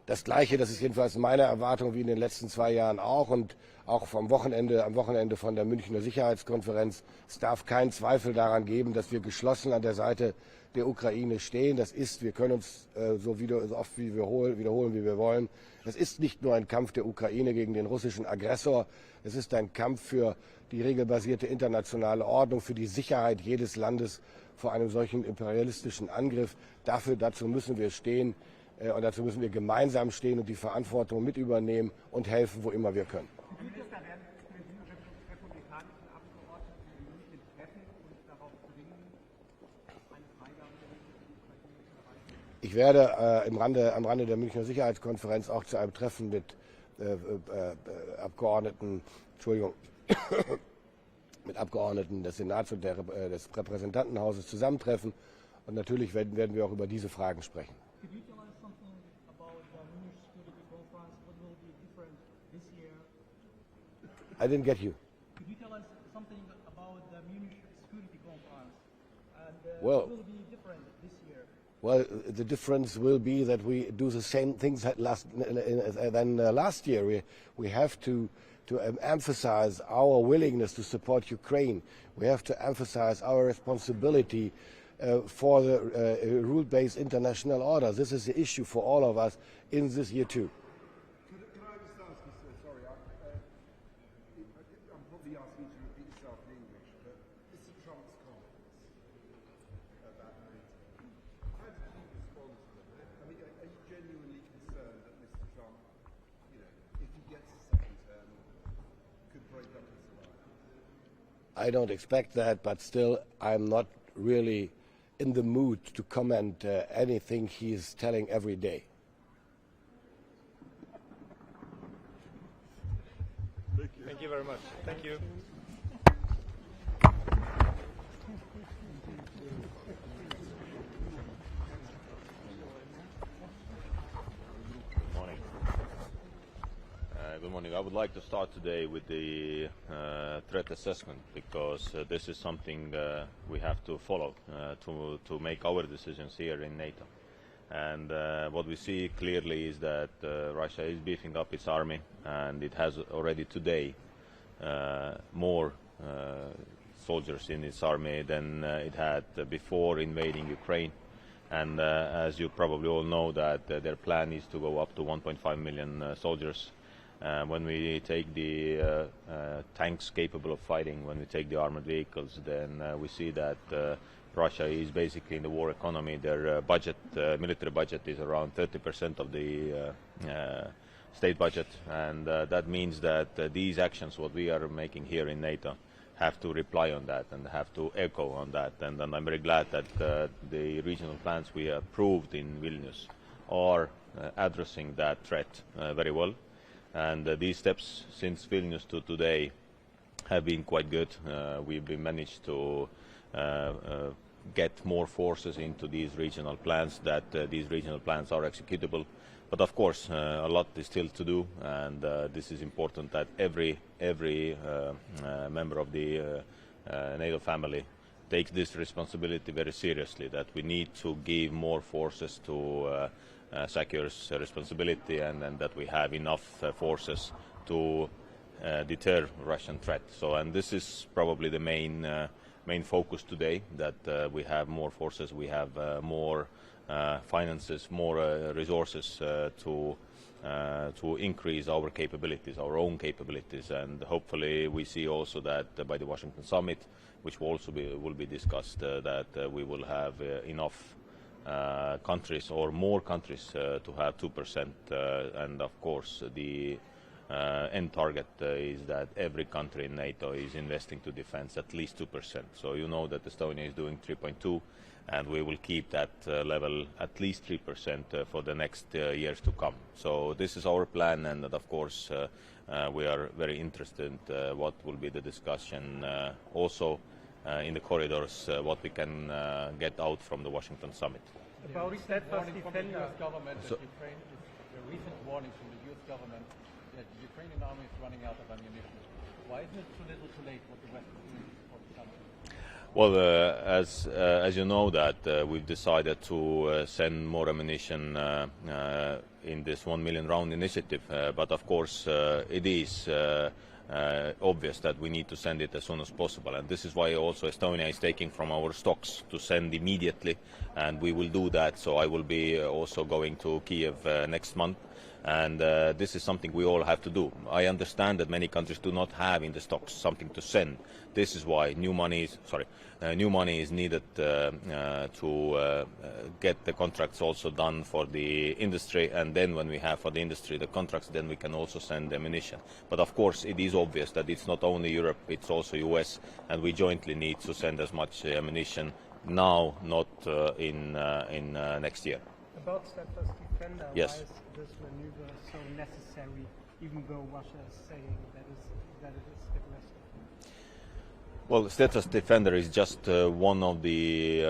Das Gleiche, das ist jedenfalls meine Erwartung wie in den letzten 2 Jahren auch und auch am Wochenende von der Münchner Sicherheitskonferenz. Es darf keinen Zweifel daran geben, dass wir geschlossen an der Seite der Ukraine stehen. Das ist, wir können uns so oft wiederholen, wie wir wollen. Es ist nicht nur ein Kampf der Ukraine gegen den russischen Aggressor. Es ist ein Kampf für die regelbasierte internationale Ordnung, für die Sicherheit jedes Landes vor einem solchen imperialistischen Angriff. Dazu müssen wir stehen. Und dazu müssen wir gemeinsam stehen und die Verantwortung mit übernehmen und helfen, wo immer wir können. Ich werde am Rande der Münchner Sicherheitskonferenz auch zu einem Treffen mit Abgeordneten des Senats und des Repräsentantenhauses zusammentreffen. Und natürlich werden wir auch über diese Fragen sprechen. I didn't get you. Could you tell us something about the Munich Security Conference? And Well, what will be different this year? Well, the difference will be that we do the same things than last year. We have to emphasize our willingness to support Ukraine. We have to emphasize our responsibility for the rule-based international order. This is the issue for all of us in this year too. Can I just ask you, sir, sorry, I'm probably asking you to repeat yourself in English, but Mr. Trump's comments about NATO, how did you respond to them? I mean, are you genuinely concerned that Mr. Trump, if he gets a second term, could break up his alliance? I don't expect that, but still, I'm not really in the mood to comment anything he is telling every day. Thank you very much. Thank you. Good morning. I would like to start today with the threat assessment because this is something we have to follow to make our decisions here in NATO. And what we see clearly is that Russia is beefing up its army, and it has already today more soldiers in its army than it had before invading Ukraine. And as you probably all know, that their plan is to go up to 1.5 million soldiers. When we take the tanks capable of fighting, when we take the armored vehicles, then we see that Russia is basically in the war economy. Their military budget is around 30% of the state budget, and that means that these actions, what we are making here in NATO, have to reply on that and have to echo on that. And I'm very glad that the regional plans we approved in Vilnius are addressing that threat very well. And these steps since Vilnius to today have been quite good. We've managed to get more forces into these regional plans, that these regional plans are executable. But of course, a lot is still to do, and this is important that every member of the NATO family takes this responsibility very seriously, that we need to give more forces to SACEUR's responsibility, and that we have enough forces to deter Russian threat. And this is probably the main focus today, that we have more forces, we have more finances, more resources to increase our capabilities, our own capabilities, and hopefully we see also that by the Washington summit which will also will be discussed, that we will have enough countries or more countries to have 2%, and of course the end target is that every country in NATO is investing to defense at least 2%. So you know that Estonia is doing 3.2, and we will keep that level at least 3% for the next years to come. So this is our plan, and of course we are very interested in what will be the discussion also in the corridors, what we can get out from the Washington summit. About steadfast defender. US government that Ukraine is a recent warning from the US government that the Ukrainian army is running out of ammunition. Why isn't it too little too late what the West is doing for the country? Well, as you know that we've decided to send more ammunition in this 1 million round initiative, but of course it is obvious that we need to send it as soon as possible, and this is why also Estonia is taking from our stocks to send immediately, and we will do that. So I will be also going to Kiev next month, and this is something we all have to do. I understand that many countries do not have in the stocks something to send. This is why new money is needed to get the contracts also done for the industry, and then when we have for the industry the contracts, then we can also send ammunition. But of course it is obvious that it's not only Europe, it's also US, and we jointly need to send as much ammunition now, not in next year. About steadfast defender, yes. Why is this maneuver so necessary, even though Russia is saying that it is aggressive? Well, steadfast defender is just one of the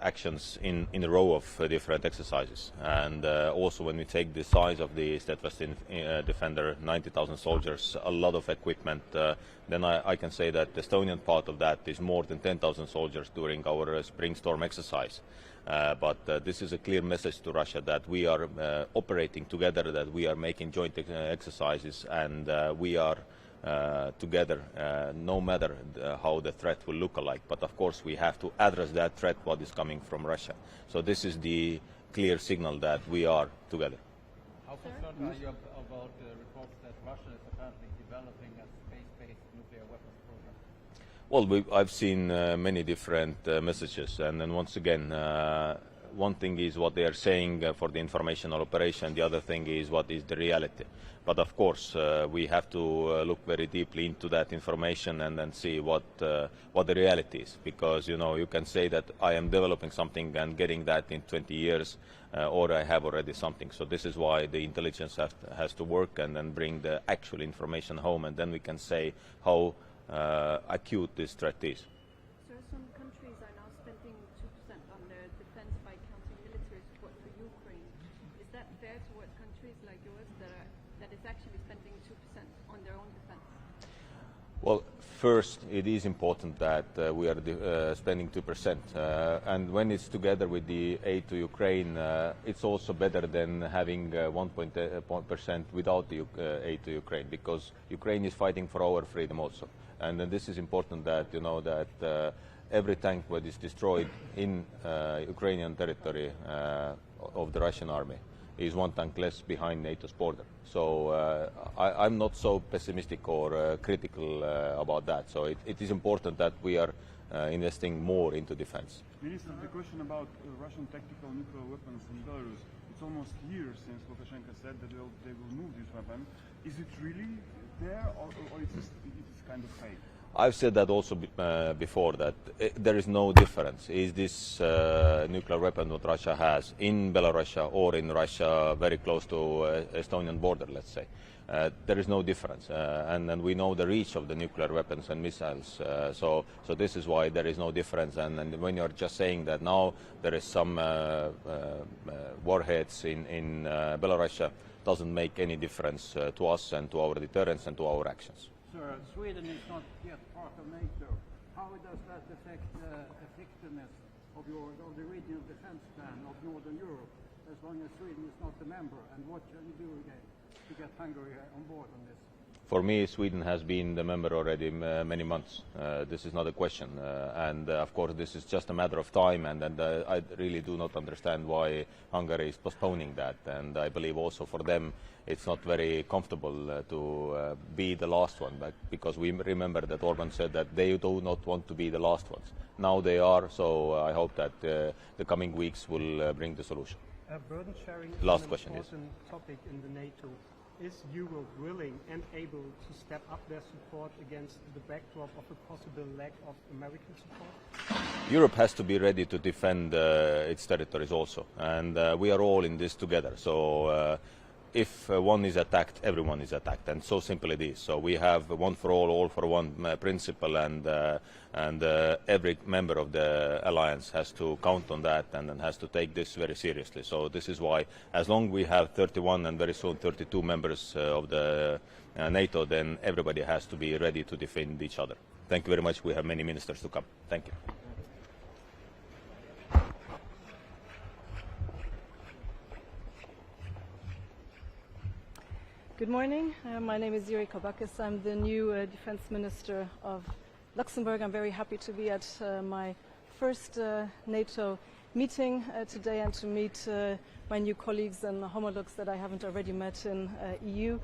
actions in a row of different exercises, and also when we take the size of the steadfast defender, 90,000 soldiers, a lot of equipment, then I can say that the Estonian part of that is more than 10,000 soldiers during our spring storm exercise. But this is a clear message to Russia that we are operating together, that we are making joint exercises, and we are together, no matter how the threat will look like. But of course we have to address that threat, what is coming from Russia. So this is the clear signal that we are together. How concerned are you about the reports that Russia is apparently developing a space-based nuclear weapons program? Well, I've seen many different messages, and then once again, one thing is what they are saying for the informational operation, the other thing is what is the reality. But of course, we have to look very deeply into that information and then see what the reality is. Because, you know, you can say that I am developing something and getting that in 20 years, or I have already something. So this is why the intelligence has to work and then bring the actual information home, and then we can say how acute this threat is. So some countries are now spending 2% on their defense by counting military support for Ukraine. Is that fair towards countries like yours that is actually spending 2% on their own defense? Well, first, it is important that we are spending 2%, and when it's together with the aid to Ukraine, it's also better than having 1% without the aid to Ukraine, because Ukraine is fighting for our freedom also. And then this is important that you know that every tank that is destroyed in Ukrainian territory of the Russian army is one tank less behind NATO's border. So I'm not so pessimistic or critical about that. So it is important that we are investing more into defense. Minister, the question about Russian tactical nuclear weapons in Belarus, it's almost years since Lukashenko said that they will move this weapon. Is it really there, or it's kind of fake? I've said that also before, that there is no difference. Is this nuclear weapon that Russia has in Belarus or in Russia very close to Estonian border, let's say? There is no difference, and we know the reach of the nuclear weapons and missiles. So this is why there is no difference. And when you're just saying that now there is some warheads in Belarus, doesn't make any difference to us and to our deterrence and to our actions. Sir, Sweden is not yet part of NATO. How does that affect the effectiveness of the regional defense plan of Northern Europe, as long as Sweden is not a member? And what shall you do again to get Hungary on board on this? For me, Sweden has been the member already many months. This is not a question. And of course, this is just a matter of time. And I really do not understand why Hungary is postponing that. And I believe also for them, it's not very comfortable to be the last one. Because we remember that Orban said that they do not want to be the last ones. Now they are. So I hope that the coming weeks will bring the solution. Burden sharing Last is question an is. important topic in the NATO. Is Europe willing and able to step up their support against the backdrop of a possible lack of American support? Europe has to be ready to defend its territories also, and we are all in this together. So if one is attacked, everyone is attacked, and so simple it is. So we have one for all for one principle, and every member of the alliance has to count on that and has to take this very seriously. So this is why, as long as we have 31 and very soon 32 members of the NATO, then everybody has to be ready to defend each other. Thank you very much. We have many ministers to come. Thank you. Good morning. My name is Yuri Kabakis. I'm the new Defense Minister of Luxembourg. I'm very happy to be at my first NATO meeting today and to meet my new colleagues and homologues that I haven't already met in EU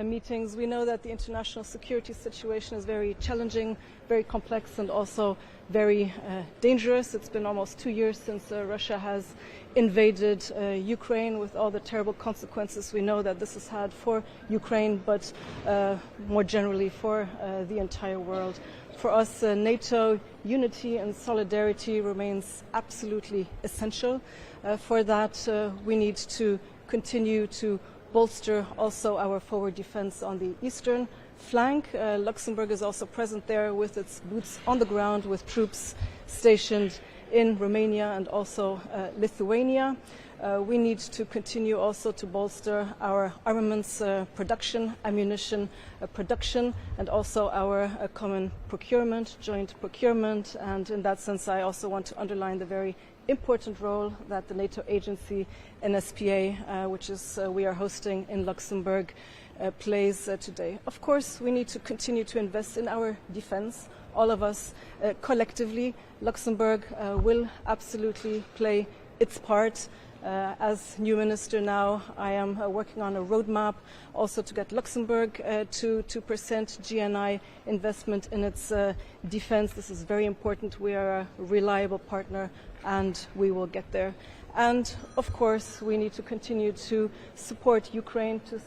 meetings. We know that the international security situation is very challenging, very complex, and also very dangerous. It's been almost 2 years since Russia has invaded Ukraine, with all the terrible consequences we know that this has had for Ukraine, but more generally for the entire world. For us, NATO unity and solidarity remains absolutely essential. For that, we need to continue to bolster also our forward defense on the eastern flank. Luxembourg is also present there with its boots on the ground, with troops stationed in Romania and also Lithuania. We need to continue also to bolster our armaments production, ammunition production, and also our common procurement, joint procurement. And in that sense, I also want to underline the very important role that the NATO agency NSPA, which is we are hosting in Luxembourg, plays today. Of course, we need to continue to invest in our defense. All of us collectively. Luxembourg will absolutely play its part. As new minister now, I am working on a roadmap also to get Luxembourg to 2% GNI investment in its defense. This is very important. We are a reliable partner and we will get there. And of course, we need to continue to support Ukraine, to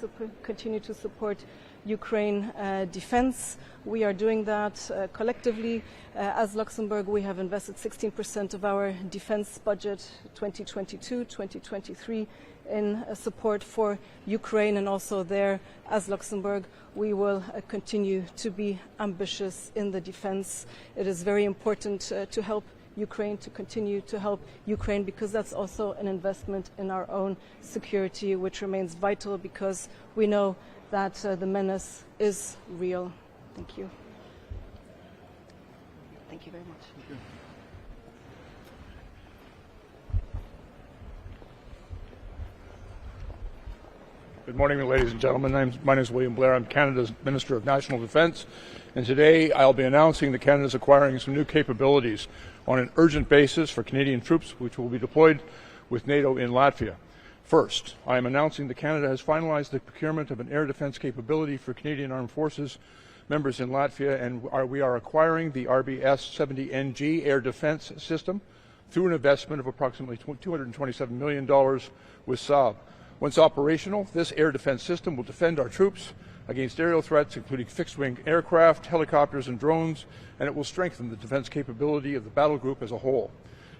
continue to support Ukraine defense. We are doing that collectively. As Luxembourg, we have invested 16% of our defense budget 2022-2023 in support for Ukraine, and also there, as Luxembourg, we will continue to be ambitious in the defense. It is very important to help Ukraine, to continue to help Ukraine, because that's also an investment in our own security, which remains vital because we know that the menace is real. Thank you. Thank you very much. Thank you. Good morning, ladies and gentlemen. My name is William Blair. I'm Canada's Minister of National Defence, and today I'll be announcing that Canada is acquiring some new capabilities on an urgent basis for Canadian troops, which will be deployed with NATO in Latvia. First, I am announcing that Canada has finalized the procurement of an air defence capability for Canadian Armed Forces members in Latvia, and we are acquiring the RBS-70NG air defence system through an investment of approximately $227 million with Saab. Once operational, this air defence system will defend our troops against aerial threats, including fixed-wing aircraft, helicopters, and drones, and it will strengthen the defence capability of the battle group as a whole.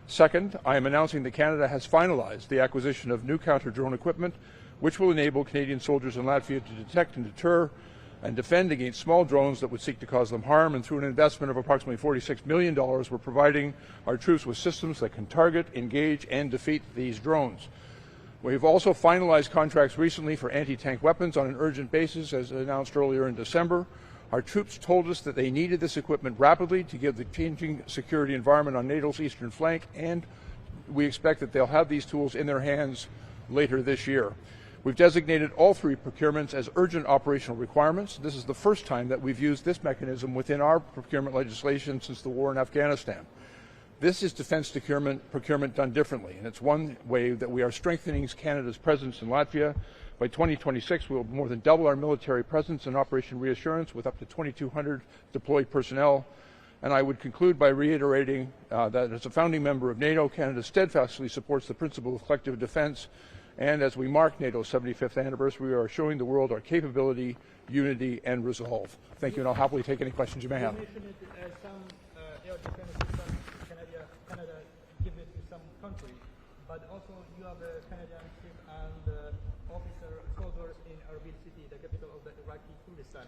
Second, I am announcing that Canada has finalized the acquisition of new counter-drone equipment, which will enable Canadian soldiers in Latvia to detect and deter and defend against small drones that would seek to cause them harm, and through an investment of approximately $46 million, we're providing our troops with systems that can target, engage, and defeat these drones. We've also finalized contracts recently for anti-tank weapons on an urgent basis, as announced earlier in December. Our troops told us that they needed this equipment rapidly to give the changing security environment on NATO's eastern flank, and we expect that they'll have these tools in their hands later this year. We've designated all three procurements as urgent operational requirements. This is the first time that we've used this mechanism within our procurement legislation since the war in Afghanistan. This is defense procurement done differently, and it's one way that we are strengthening Canada's presence in Latvia. By 2026, we will more than double our military presence in Operation Reassurance with up to 2,200 deployed personnel. And I would conclude by reiterating that as a founding member of NATO, Canada steadfastly supports the principle of collective defense. And as we mark NATO's 75th anniversary, we are showing the world our capability, unity, and resolve. Thank you, and I'll happily take any questions you may have. You mentioned some air defense systems Canada give it to some country, but also you have a Canadian ship and soldiers in Erbil city, the capital of the Iraqi Kurdistan.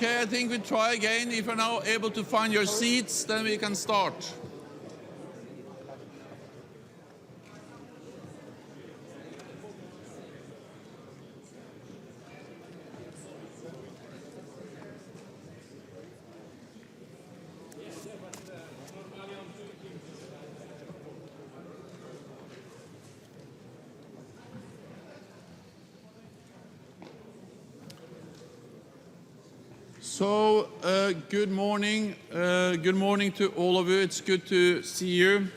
Okay, I think we try again. If you're now able to find your seats, then we can start. So, good morning to all of you. It's good to see you.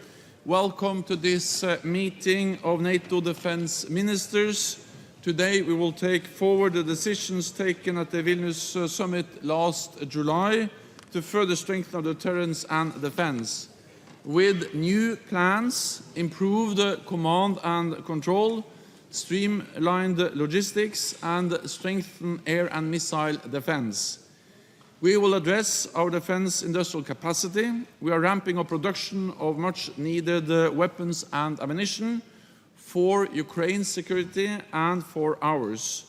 Welcome to this meeting of NATO defense ministers. Today we will take forward the decisions taken at the Vilnius summit last July to further strengthen our deterrence and defense. With new plans, improved command and control, streamlined logistics, and strengthened air and missile defense. We will address our defense industrial capacity. We are ramping up production of much-needed weapons and ammunition for Ukraine's security and for ours.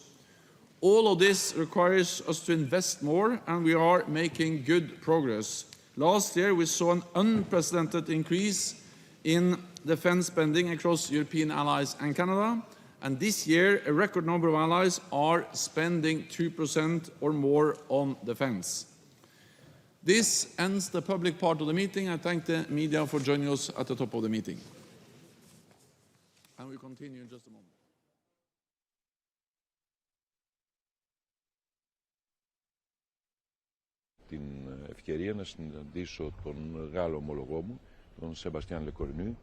All of this requires us to invest more, and we are making good progress. Last year, we saw an unprecedented increase in defense spending across European allies and Canada, and this year, a record number of allies are spending 2% or more on defense. This ends the public part of the meeting. I thank the media for joining us at the top of the meeting. And we continue in just a moment. Την ευκαιρία να συναντήσω τον Γάλλο ομολογό μου, τον Σεμπαστιάν Λεκορνού.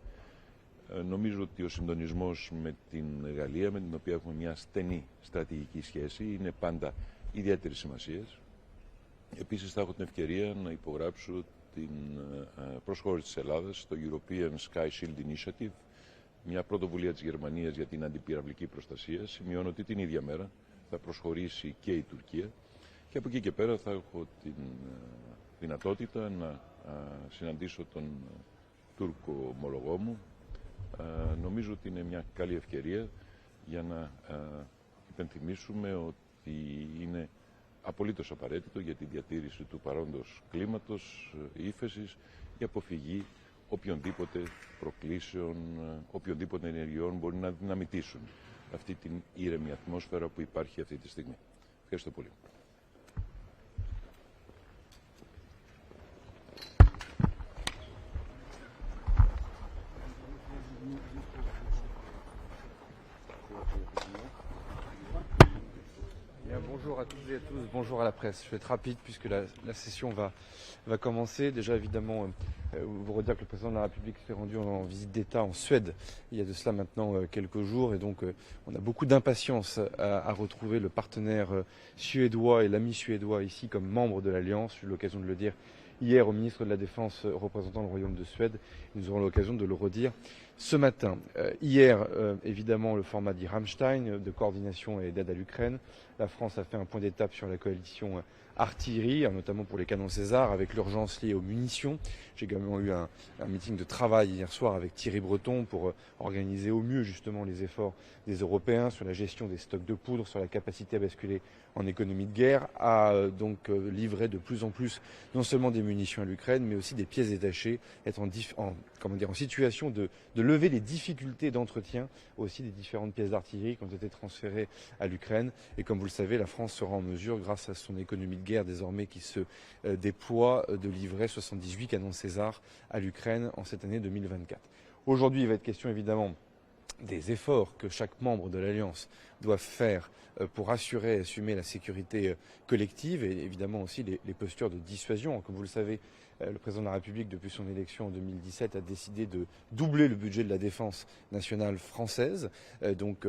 Νομίζω ότι ο συντονισμός με την Γαλλία, με την οποία έχουμε μια στενή στρατηγική σχέση, είναι πάντα ιδιαίτερης σημασίας. Επίσης θα έχω την ευκαιρία να υπογράψω την προσχώρηση της Ελλάδας στο European Sky Shield Initiative, μια πρωτοβουλία της Γερμανίας για την αντιπυραυλική προστασία. Σημειώνω ότι την ίδια μέρα θα προσχωρήσει και η Τουρκία και από εκεί και πέρα θα έχω την δυνατότητα να συναντήσω τον Τούρκο ομολογό μου. Νομίζω ότι είναι μια καλή ευκαιρία για να υπενθυμίσουμε ότι είναι απολύτως απαραίτητο για τη διατήρηση του παρόντος κλίματος, ύφεσης, η αποφυγή οποιονδήποτε προκλήσεων, οποιονδήποτε ενεργειών μπορεί να δυναμητήσουν αυτή την ήρεμη ατμόσφαιρα που υπάρχει αυτή τη στιγμή. Ευχαριστώ πολύ. Bonjour à toutes et à tous, bonjour à la presse. Je vais être rapide puisque la session va commencer. Déjà évidemment, vous redire que le président de la République s'est rendu en visite d'État en Suède il y a de cela maintenant quelques jours et donc on a beaucoup d'impatience à retrouver le partenaire suédois et l'ami suédois ici comme membre de l'Alliance. J'ai eu l'occasion de le dire hier au ministre de la Défense représentant le Royaume de Suède. Nous aurons l'occasion de le redire ce matin. Hier, évidemment, le format dit Rammstein de coordination et d'aide à l'Ukraine. La France a fait un point d'étape sur la coalition artillerie, notamment pour les canons César, avec l'urgence liée aux munitions. J'ai également eu un meeting de travail hier soir avec Thierry Breton pour organiser au mieux justement les efforts des Européens sur la gestion des stocks de poudre, sur la capacité à basculer en économie de guerre, à donc livrer de plus en plus non seulement des munitions à l'Ukraine, mais aussi des pièces détachées, être en situation de lever les difficultés d'entretien aussi des différentes pièces d'artillerie qui ont été transférées à l'Ukraine. Et comme vous le savez, la France sera en mesure, grâce à son économie de guerre désormais qui se déploie, de livrer 78 canons César à l'Ukraine en cette année 2024. Aujourd'hui, il va être question évidemment des efforts que chaque membre de l'Alliance doit faire pour assurer et assumer la sécurité collective et évidemment aussi les postures de dissuasion. Comme vous le savez, le président de la République, depuis son élection en 2017, a décidé de doubler le budget de la défense nationale française, donc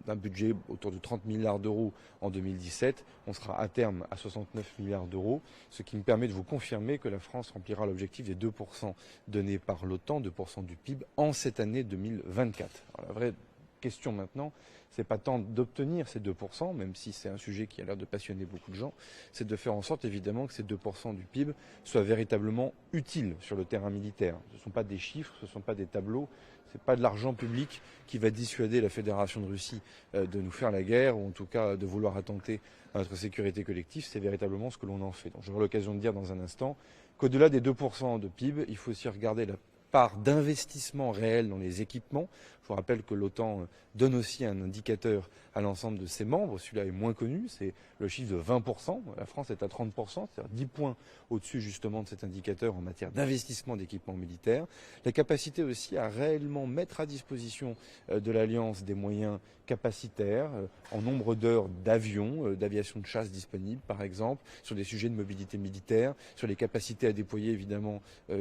un budget autour de 30 milliards d'euros en 2017. On sera à terme à 69 milliards d'euros, ce qui me permet de vous confirmer que la France remplira l'objectif des 2% donnés par l'OTAN, 2% du PIB, en cette année 2024. Alors, la vraie question maintenant, c'est pas tant d'obtenir ces 2%, même si c'est un sujet qui a l'air de passionner beaucoup de gens, c'est de faire en sorte évidemment que ces 2% du PIB soient véritablement utiles sur le terrain militaire. Ce ne sont pas des chiffres, ce ne sont pas des tableaux, ce n'est pas de l'argent public qui va dissuader la Fédération de Russie de nous faire la guerre, ou en tout cas de vouloir attenter à notre sécurité collective, c'est véritablement ce que l'on en fait. Donc j'aurai l'occasion de dire dans un instant qu'au-delà des 2% de PIB, il faut aussi regarder la part d'investissement réel dans les équipements. Je vous rappelle que l'OTAN donne aussi un indicateur à l'ensemble de ses membres. Celui-là est moins connu, c'est le chiffre de 20%. La France est à 30%, c'est-à-dire 10 points au-dessus justement de cet indicateur en matière d'investissement d'équipements militaires. La capacité aussi à réellement mettre à disposition de l'Alliance des moyens capacitaires en nombre d'heures d'avions, d'aviation de chasse disponibles par exemple, sur des sujets de mobilité militaire, sur les capacités à déployer évidemment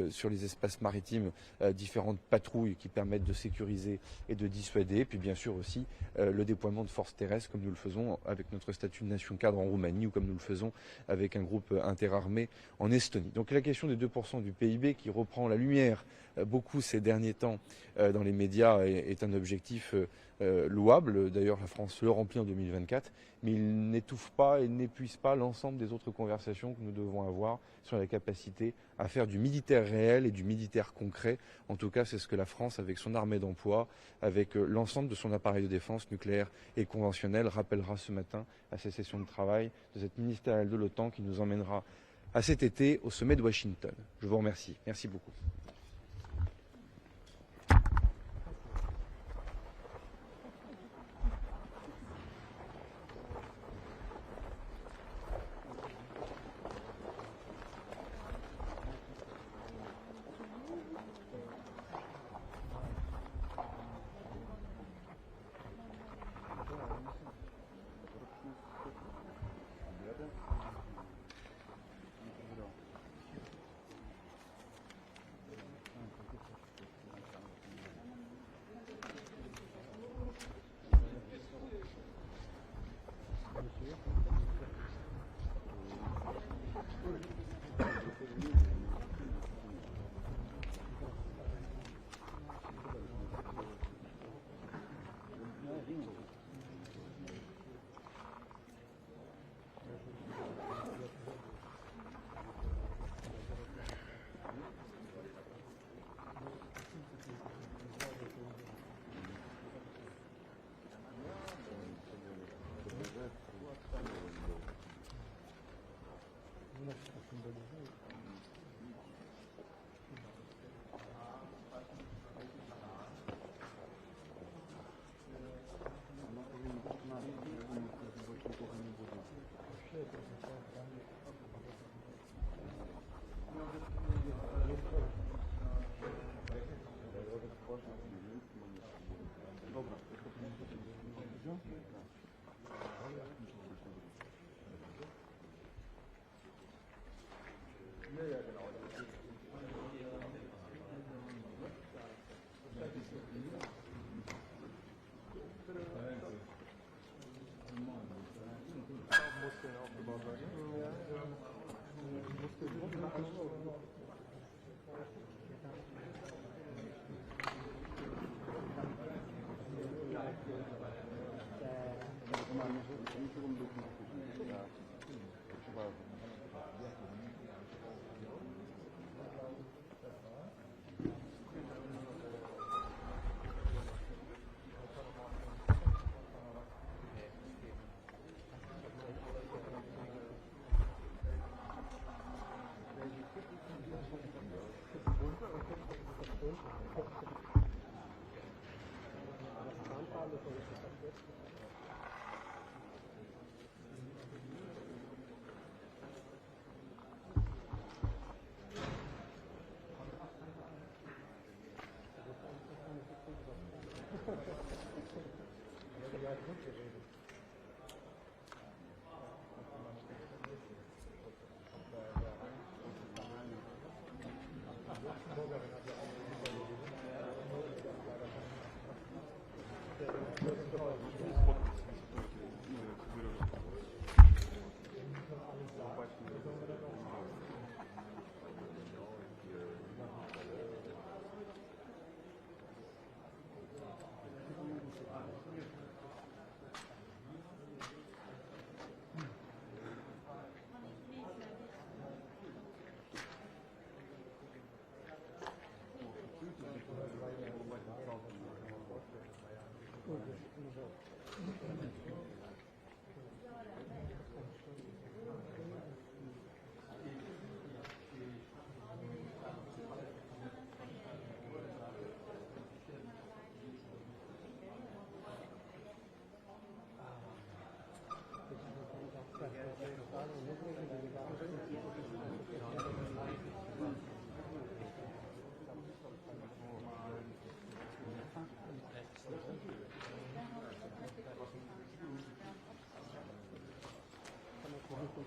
sur les espaces maritimes différentes patrouilles qui permettent de sécuriser et de dissuader, puis bien sûr aussi le déploiement de forces terrestres comme nous le faisons avec notre statut de nation cadre en Roumanie ou comme nous le faisons avec un groupe interarmé en Estonie. Donc la question des 2% du PIB qui reprend la lumière beaucoup ces derniers temps dans les médias est un objectif louable. D'ailleurs la France le remplit en 2024, mais il n'étouffe pas et n'épuise pas l'ensemble des autres conversations que nous devons avoir sur la capacité à faire du militaire réel et du militaire concret. En tout cas, c'est ce que la France, avec son armée d'emploi, avec l'ensemble de son appareil de défense nucléaire et conventionnel, rappellera ce matin à ces sessions de travail de cette ministérielle de l'OTAN qui nous emmènera à cet été au sommet de Washington. Je vous remercie. Merci beaucoup.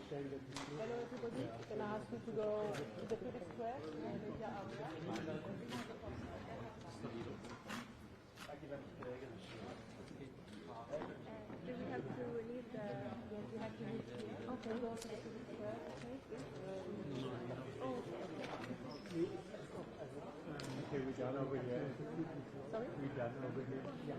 Hello everybody, can I ask you to go to the Public Square? Do we have to leave the... Yes, we have to leave here. Okay, go to the Public Square. Okay, we're done over here. Sorry? We're done over here. Yes.